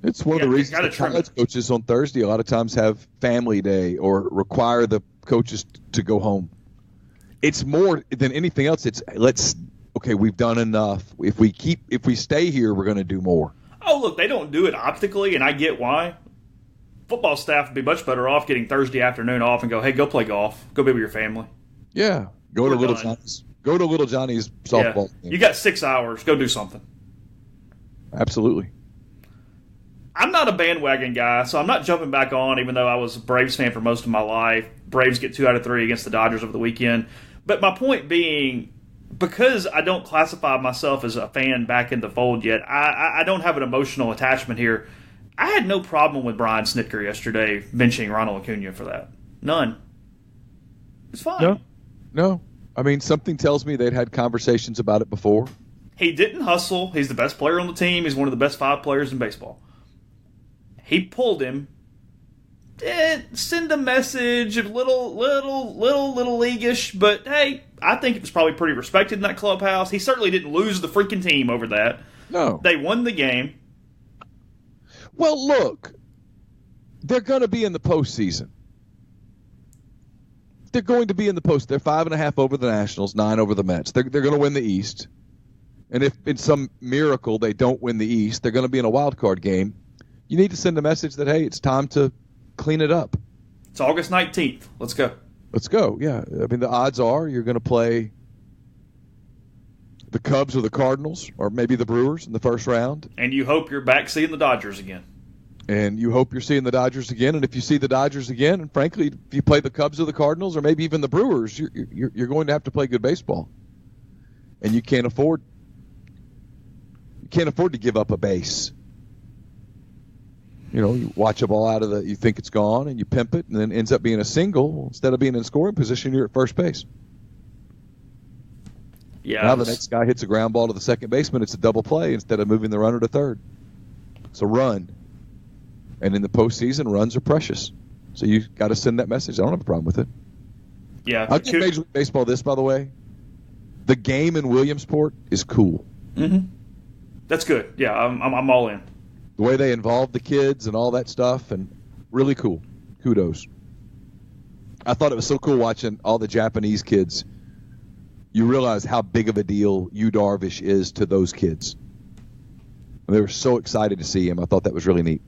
It's one of the reasons that college coaches on Thursday a lot of times have family day or require the coaches to go home. It's more than anything else. It's we've done enough. If we stay here, we're going to do more. Oh, look, they don't do it optically, and I get why. Football staff would be much better off getting Thursday afternoon off and go, hey, go play golf. Go be with your family. Yeah. Go to Little Johnny's softball game. You got 6 hours. Go do something. Absolutely. I'm not a bandwagon guy, so I'm not jumping back on, even though I was a Braves fan for most of my life. Braves get 2 out of 3 against the Dodgers over the weekend. But my point being, because I don't classify myself as a fan back in the fold yet, I don't have an emotional attachment here. I had no problem with Brian Snitker yesterday benching Ronald Acuna for that. None. It's fine. No. I mean, something tells me they'd had conversations about it before. He didn't hustle. He's the best player on the team. He's one of the best 5 players in baseball. He pulled him. Send a message, a little leaguish, but hey, I think it was probably pretty respected in that clubhouse. He certainly didn't lose the freaking team over that. No. They won the game. Well, look, they're going to be in the postseason. They're going to be in the post. They're 5.5 over the Nationals, 9 over the Mets. They're going to win the East. And if in some miracle they don't win the East, they're going to be in a wild card game. You need to send a message that, hey, it's time to clean it up. It's August 19th. Let's go. Let's go, yeah. I mean, the odds are you're going to play the Cubs or the Cardinals or maybe the Brewers in the first round. And you hope you're back seeing the Dodgers again. And you hope you're seeing the Dodgers again. And if you see the Dodgers again, and frankly, if you play the Cubs or the Cardinals or maybe even the Brewers, you're going to have to play good baseball. And you can't afford to give up a base. You know, you watch a ball out of you think it's gone, and you pimp it, and then it ends up being a single. Instead of being in scoring position, you're at first base. Yeah. Now the next guy hits a ground ball to the second baseman, it's a double play instead of moving the runner to third. It's a run. And in the postseason, runs are precious. So you got to send that message. I don't have a problem with it. Yeah. I'll give Major League Baseball this, by the way. The game in Williamsport is cool. Mm-hmm. That's good. Yeah, I'm all in. The way they involve the kids and all that stuff, and really cool. Kudos. I thought it was so cool watching all the Japanese kids. You realize how big of a deal Yu Darvish is to those kids. And they were so excited to see him. I thought that was really neat.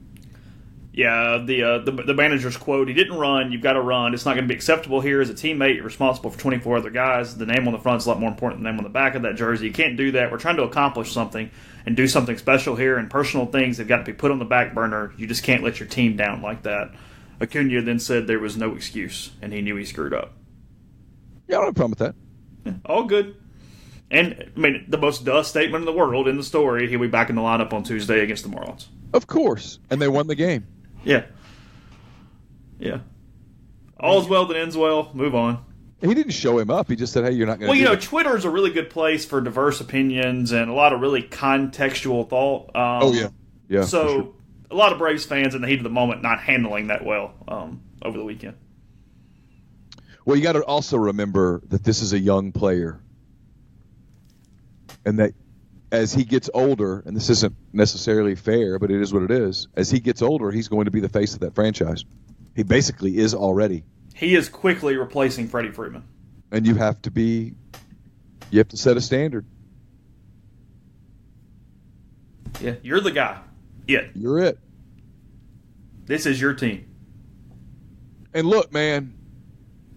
Yeah, the manager's quote, he didn't run, you've got to run. It's not going to be acceptable here as a teammate. You're responsible for 24 other guys. The name on the front is a lot more important than the name on the back of that jersey. You can't do that. We're trying to accomplish something and do something special here, and personal things have got to be put on the back burner. You just can't let your team down like that. Acuna then said there was no excuse, and he knew he screwed up. Yeah, I don't have a problem with that. Yeah, all good. And, I mean, the most duh statement in the world in the story, he'll be back in the lineup on Tuesday against the Marlins. Of course. And they won the game. Yeah. Yeah. All's well that ends well. Move on. He didn't show him up. He just said, hey, you're not going to Well, you know, Twitter is a really good place for diverse opinions and a lot of really contextual thought. Yeah. So, sure. A lot of Braves fans in the heat of the moment not handling that well over the weekend. Well, you got to also remember that this is a young player. And that as he gets older, and this isn't necessarily fair, but it is what it is, as he gets older, he's going to be the face of that franchise. He basically is already. He is quickly replacing Freddie Freeman. And you have to set a standard. Yeah, you're the guy. You're it. This is your team. And look, man,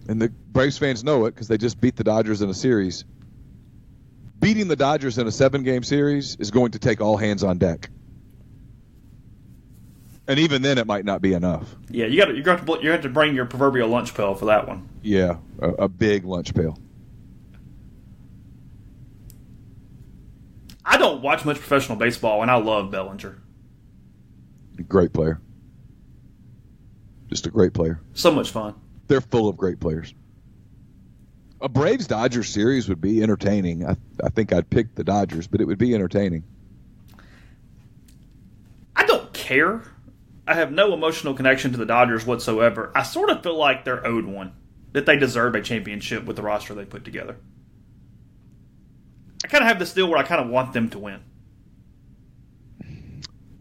and the Braves fans know it because they just beat the Dodgers in a series. Beating the Dodgers in a 7-game series is going to take all hands on deck. And even then, it might not be enough. Yeah, you have to bring your proverbial lunch pail for that one. Yeah, a big lunch pail. I don't watch much professional baseball, and I love Bellinger. Great player. Just a great player. So much fun. They're full of great players. A Braves-Dodgers series would be entertaining. I think I'd pick the Dodgers, but it would be entertaining. I don't care. I have no emotional connection to the Dodgers whatsoever. I sort of feel like they're owed one, that they deserve a championship with the roster they put together. I kind of have this deal where I kind of want them to win.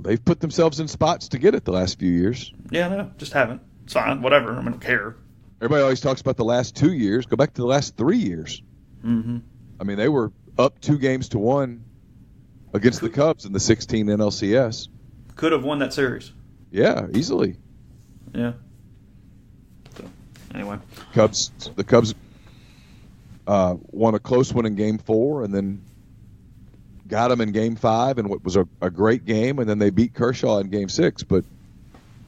They've put themselves in spots to get it the last few years. Yeah, no, just haven't. It's fine, whatever. I don't care. Everybody always talks about the last 2 years. Go back to the last 3 years. Mm-hmm. I mean, they were up 2-1 against the Cubs in the 16 NLCS. Could have won that series. Yeah, easily. Yeah. So, anyway. The Cubs won a close one in Game 4 and then got them in Game 5 in what was a great game, and then they beat Kershaw in Game 6. But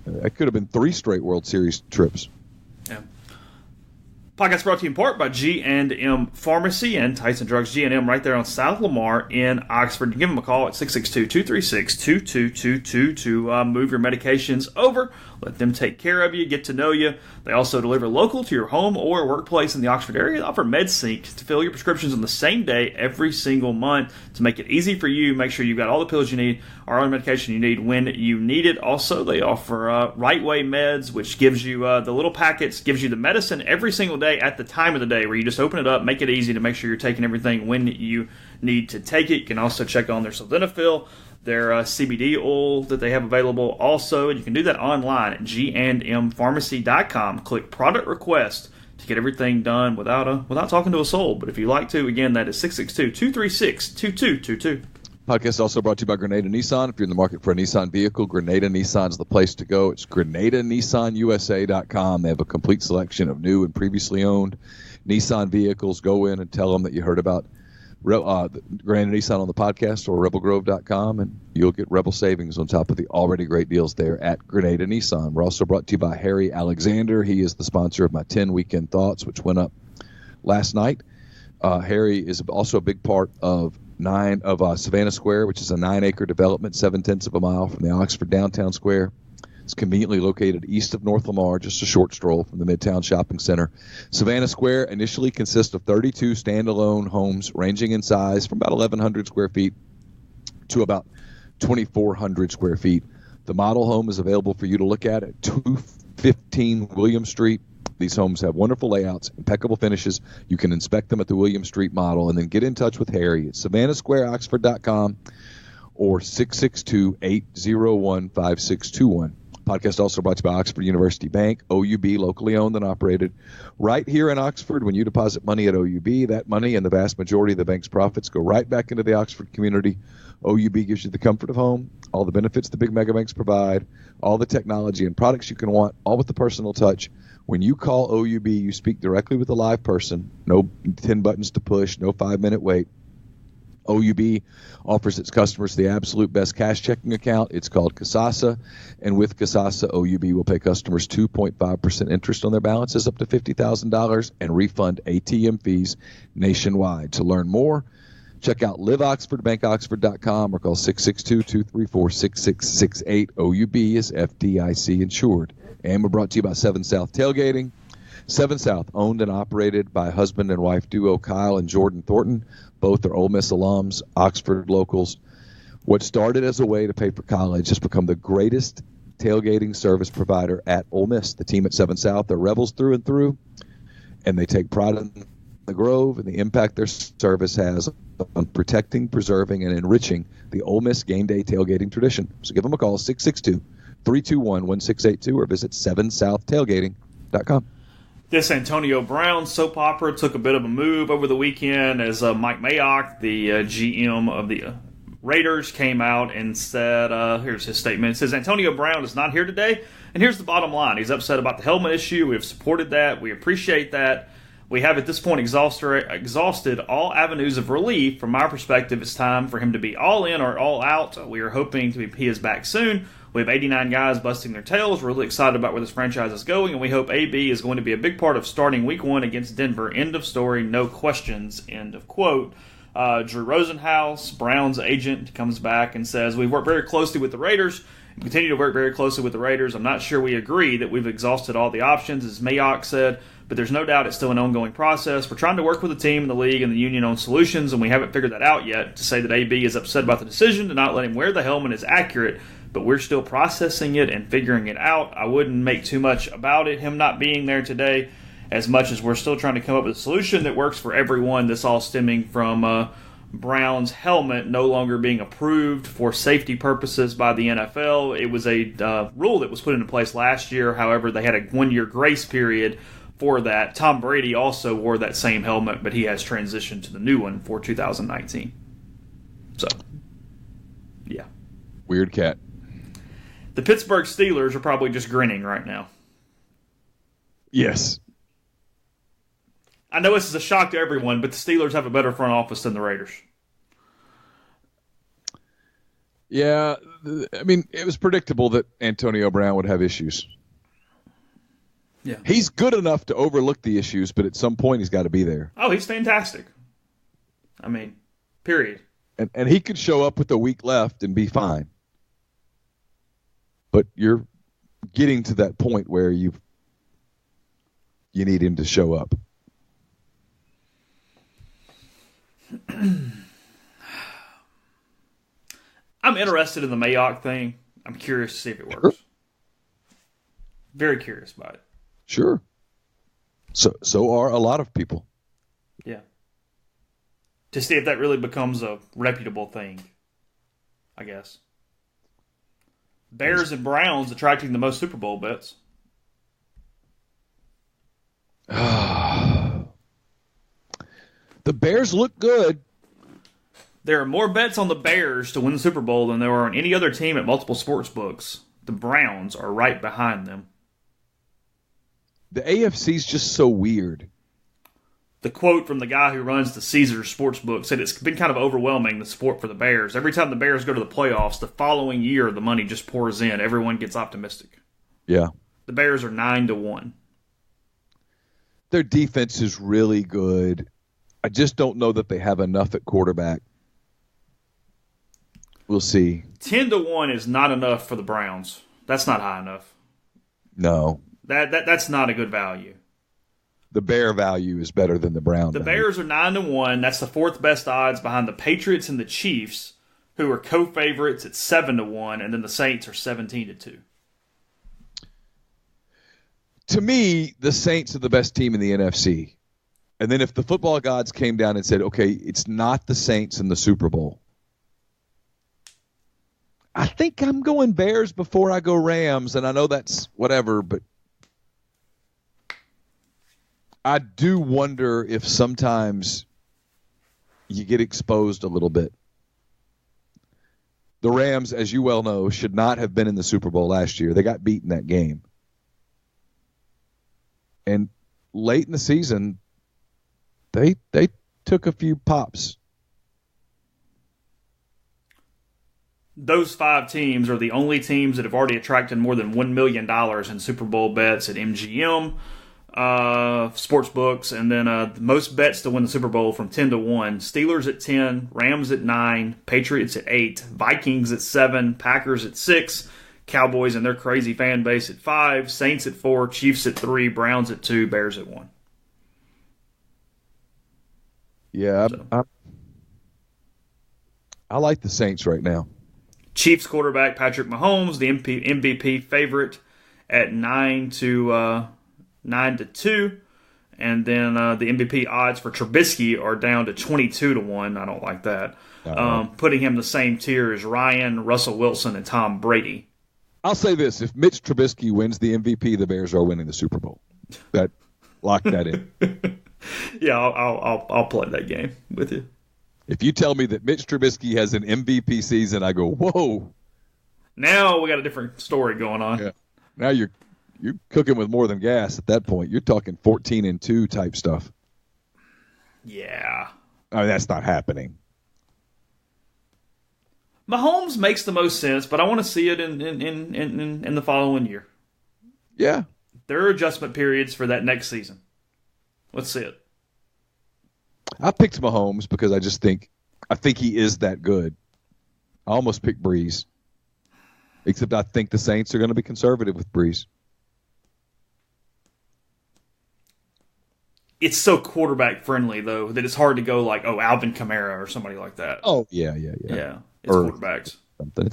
that could have been 3 straight World Series trips. Yeah. Podcast brought to you in part by G&M Pharmacy and Tyson Drugs. G&M right there on South Lamar in Oxford. Give them a call at 662-236-2222 to move your medications over. Let them take care of you, get to know you. They also deliver local to your home or workplace in the Oxford area. They offer MedSync to fill your prescriptions on the same day every single month to make it easy for you. Make sure you've got all the pills you need or all the medication you need when you need it. Also, they offer Right Way Meds, which gives you the little packets, gives you the medicine every single day at the time of the day where you just open it up, make it easy to make sure you're taking everything when you need to take it. You can also check on their sildenafil, their CBD oil that they have available also. You can do that online at gandmpharmacy.com. Click product request to get everything done without talking to a soul. But if you like to, again, that is 662-236-2222. Podcast also brought to you by Grenada Nissan. If you're in the market for a Nissan vehicle, Grenada Nissan is the place to go. It's GrenadaNissanUSA.com. They have a complete selection of new and previously owned Nissan vehicles. Go in and tell them that you heard about Grenada Nissan on the podcast or rebelgrove.com, and you'll get Rebel savings on top of the already great deals there at Grenada Nissan. We're also brought to you by Harry Alexander. He is the sponsor of my 10 Weekend Thoughts, which went up last night. Harry is also a big part of Savannah Square, which is a 9-acre development, 0.7 of a mile from the Oxford downtown square. It's conveniently located east of North Lamar, just a short stroll from the Midtown Shopping Center. Savannah Square initially consists of 32 standalone homes ranging in size from about 1,100 square feet to about 2,400 square feet. The model home is available for you to look at 215 William Street. These homes have wonderful layouts, impeccable finishes. You can inspect them at the William Street model and then get in touch with Harry at SavannahSquareOxford.com or 662-801-5621. Podcast also brought to you by Oxford University Bank, OUB, locally owned and operated. Right here in Oxford, when you deposit money at OUB, that money and the vast majority of the bank's profits go right back into the Oxford community. OUB gives you the comfort of home, all the benefits the big mega banks provide, all the technology and products you can want, all with the personal touch. When you call OUB, you speak directly with a live person. No 10 buttons to push, no 5-minute wait. OUB offers its customers the absolute best cash checking account. It's called Kasasa, and with Kasasa, OUB will pay customers 2.5% interest on their balances up to $50,000 and refund ATM fees nationwide. To learn more, check out liveoxfordbankoxford.com or call 662-234-6668. OUB is FDIC insured. And we're brought to you by 7 South Tailgating. 7 South, owned and operated by husband and wife duo Kyle and Jordan Thornton. Both are Ole Miss alums, Oxford locals. What started as a way to pay for college has become the greatest tailgating service provider at Ole Miss. The team at 7 South are Rebels through and through, and they take pride in the Grove and the impact their service has on protecting, preserving, and enriching the Ole Miss game day tailgating tradition. So give them a call, 662-321-1682, or visit 7southtailgating.com. This Antonio Brown soap opera took a bit of a move over the weekend as Mike Mayock, the GM of the Raiders, came out and said, here's his statement. It says, Antonio Brown is not here today, and here's the bottom line. He's upset about the helmet issue. We have supported that. We appreciate that. We have at this point exhausted all avenues of relief. From our perspective, it's time for him to be all in or all out. We are hoping he is back soon. We have 89 guys busting their tails. We're really excited about where this franchise is going, and we hope AB is going to be a big part of starting week 1 against Denver. End of story. No questions. End of quote. Drew Rosenhaus, Brown's agent, comes back and says, we've worked very closely with the Raiders We continue to work very closely with the Raiders. I'm not sure we agree that we've exhausted all the options, as Mayock said, but there's no doubt it's still an ongoing process. We're trying to work with the team, the league, and the union on solutions, and we haven't figured that out yet. To say that AB is upset about the decision to not let him wear the helmet is accurate, but we're still processing it and figuring it out. I wouldn't make too much about it, him not being there today, as much as we're still trying to come up with a solution that works for everyone. This all stemming from Brown's helmet no longer being approved for safety purposes by the NFL. It was a rule that was put into place last year. However, they had a 1-year grace period for that. Tom Brady also wore that same helmet, but he has transitioned to the new one for 2019. So, yeah. Weird cat. The Pittsburgh Steelers are probably just grinning right now. Yes. I know this is a shock to everyone, but the Steelers have a better front office than the Raiders. Yeah, I mean, it was predictable that Antonio Brown would have issues. Yeah. He's good enough to overlook the issues, but at some point he's got to be there. Oh, he's fantastic. I mean, period. And he could show up with a week left and be fine. But you're getting to that point where you need him to show up. I'm interested in the Mayock thing. I'm curious to see if it works. Sure. Very curious about it. Sure. So are a lot of people. Yeah. To see if that really becomes a reputable thing, I guess. Bears and Browns attracting the most Super Bowl bets. The Bears look good. There are more bets on the Bears to win the Super Bowl than there are on any other team at multiple sports books. The Browns are right behind them. The AFC's just so weird. The quote from the guy who runs the Caesars Sportsbook said it's been kind of overwhelming, the support for the Bears. Every time the Bears go to the playoffs, the following year the money just pours in. Everyone gets optimistic. Yeah. The Bears are 9-1. Their defense is really good. I just don't know that they have enough at quarterback. We'll see. 10-1 is not enough for the Browns. That's not high enough. No. That's not a good value. The Bear value is better than the Brown The value. Bears are 9-1. That's the fourth best odds behind the Patriots and the Chiefs, who are co-favorites at 7-1, and then the Saints are 17-2. To me, the Saints are the best team in the NFC. And then if the football gods came down and said, okay, it's not the Saints in the Super Bowl, I think I'm going Bears before I go Rams, and I know that's whatever, but I do wonder if sometimes you get exposed a little bit. The Rams, as you well know, should not have been in the Super Bowl last year. They got beat in that game. And late in the season, they took a few pops. Those 5 teams are the only teams that have already attracted more than $1 million in Super Bowl bets at MGM sports books, and then the most bets to win the Super Bowl from 10-1. Steelers at 10, Rams at 9, Patriots at 8, Vikings at 7, Packers at 6, Cowboys and their crazy fan base at 5, Saints at 4, Chiefs at 3, Browns at 2, Bears at 1. Yeah, I like the Saints right now. Chiefs quarterback Patrick Mahomes, the MVP favorite at 9-2, and then the MVP odds for Trubisky are down to 22-1. I don't like that. Putting him the same tier as Ryan, Russell Wilson, and Tom Brady. I'll say this: if Mitch Trubisky wins the MVP, the Bears are winning the Super Bowl. Lock that in. Yeah, I'll play that game with you. If you tell me that Mitch Trubisky has an MVP season, I go, whoa. Now we got a different story going on. Yeah. Now you're cooking with more than gas at that point. You're talking 14-2 type stuff. Yeah. I mean, that's not happening. Mahomes makes the most sense, but I want to see it in the following year. Yeah. There are adjustment periods for that next season. Let's see it. I picked Mahomes because I think he is that good. I almost picked Breeze. Except I think the Saints are going to be conservative with Breeze. It's so quarterback friendly though that it's hard to go like, Alvin Kamara or somebody like that. Oh yeah. Yeah, it's quarterbacks. Something.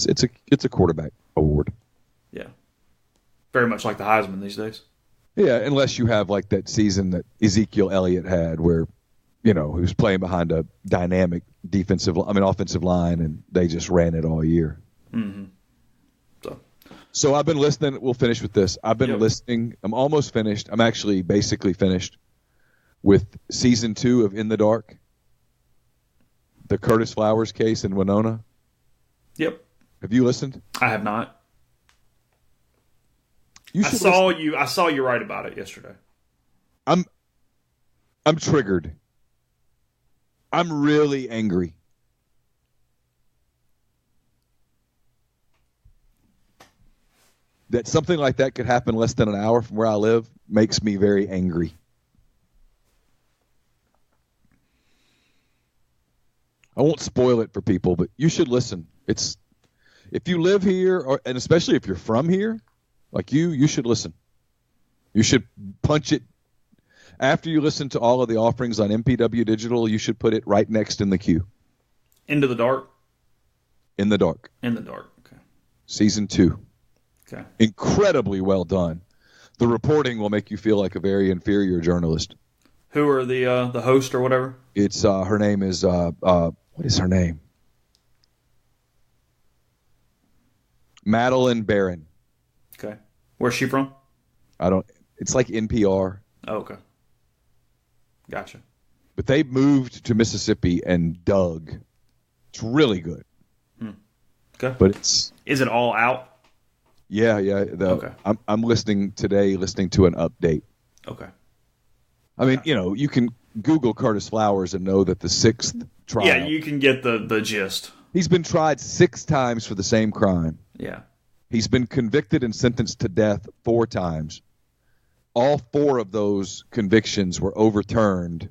It's a quarterback award. Yeah, very much like the Heisman these days. Yeah, unless you have like that season that Ezekiel Elliott had, where he was playing behind a dynamic offensive line, and they just ran it all year. Mm-hmm. So I've been listening. We'll finish with this. I've been listening. I'm almost finished. I'm actually basically finished with season 2 of In the Dark, the Curtis Flowers case in Winona. Yep. Have you listened? I have not. I saw you write about it yesterday. I'm triggered. I'm really angry. That something like that could happen less than an hour from where I live makes me very angry. I won't spoil it for people, but you should listen. If you live here, and especially if you're from here, like you should listen. You should punch it. After you listen to all of the offerings on MPW Digital, you should put it right next in the queue. Into the Dark? In the Dark. In the Dark, okay. Season 2. Okay. Incredibly well done. The reporting will make you feel like a very inferior journalist. Who are the host or whatever? It's her name is what is her name? Madeline Barron. Okay. Where's she from? It's like NPR. Oh, okay. Gotcha. But they moved to Mississippi and dug. It's really good. Okay. But is it all out? Yeah. Okay. I'm listening to an update. Okay. I mean, you can Google Curtis Flowers and know that the 6th trial. Yeah, you can get the gist. He's been tried 6 times for the same crime. Yeah. He's been convicted and sentenced to death 4 times. All 4 of those convictions were overturned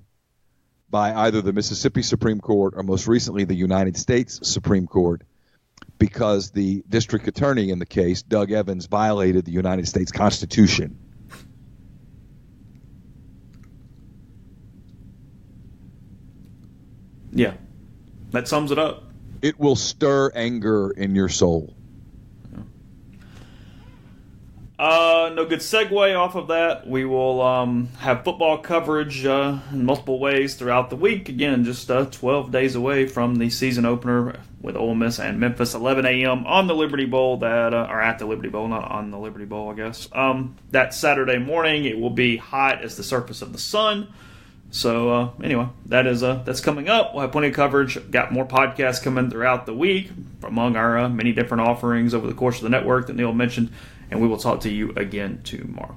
by either the Mississippi Supreme Court or most recently the United States Supreme Court because the district attorney in the case, Doug Evans, violated the United States Constitution. Yeah. That sums it up. It will stir anger in your soul. No good segue off of that. We will have football coverage in multiple ways throughout the week. Again, just 12 days away from the season opener with Ole Miss and Memphis, 11 a.m. on the Liberty Bowl. Or at the Liberty Bowl, not on the Liberty Bowl, I guess. That Saturday morning, it will be hot as the surface of the sun. So anyway, that's coming up. We'll have plenty of coverage. Got more podcasts coming throughout the week among our many different offerings over the course of the network that Neil mentioned. And we will talk to you again tomorrow.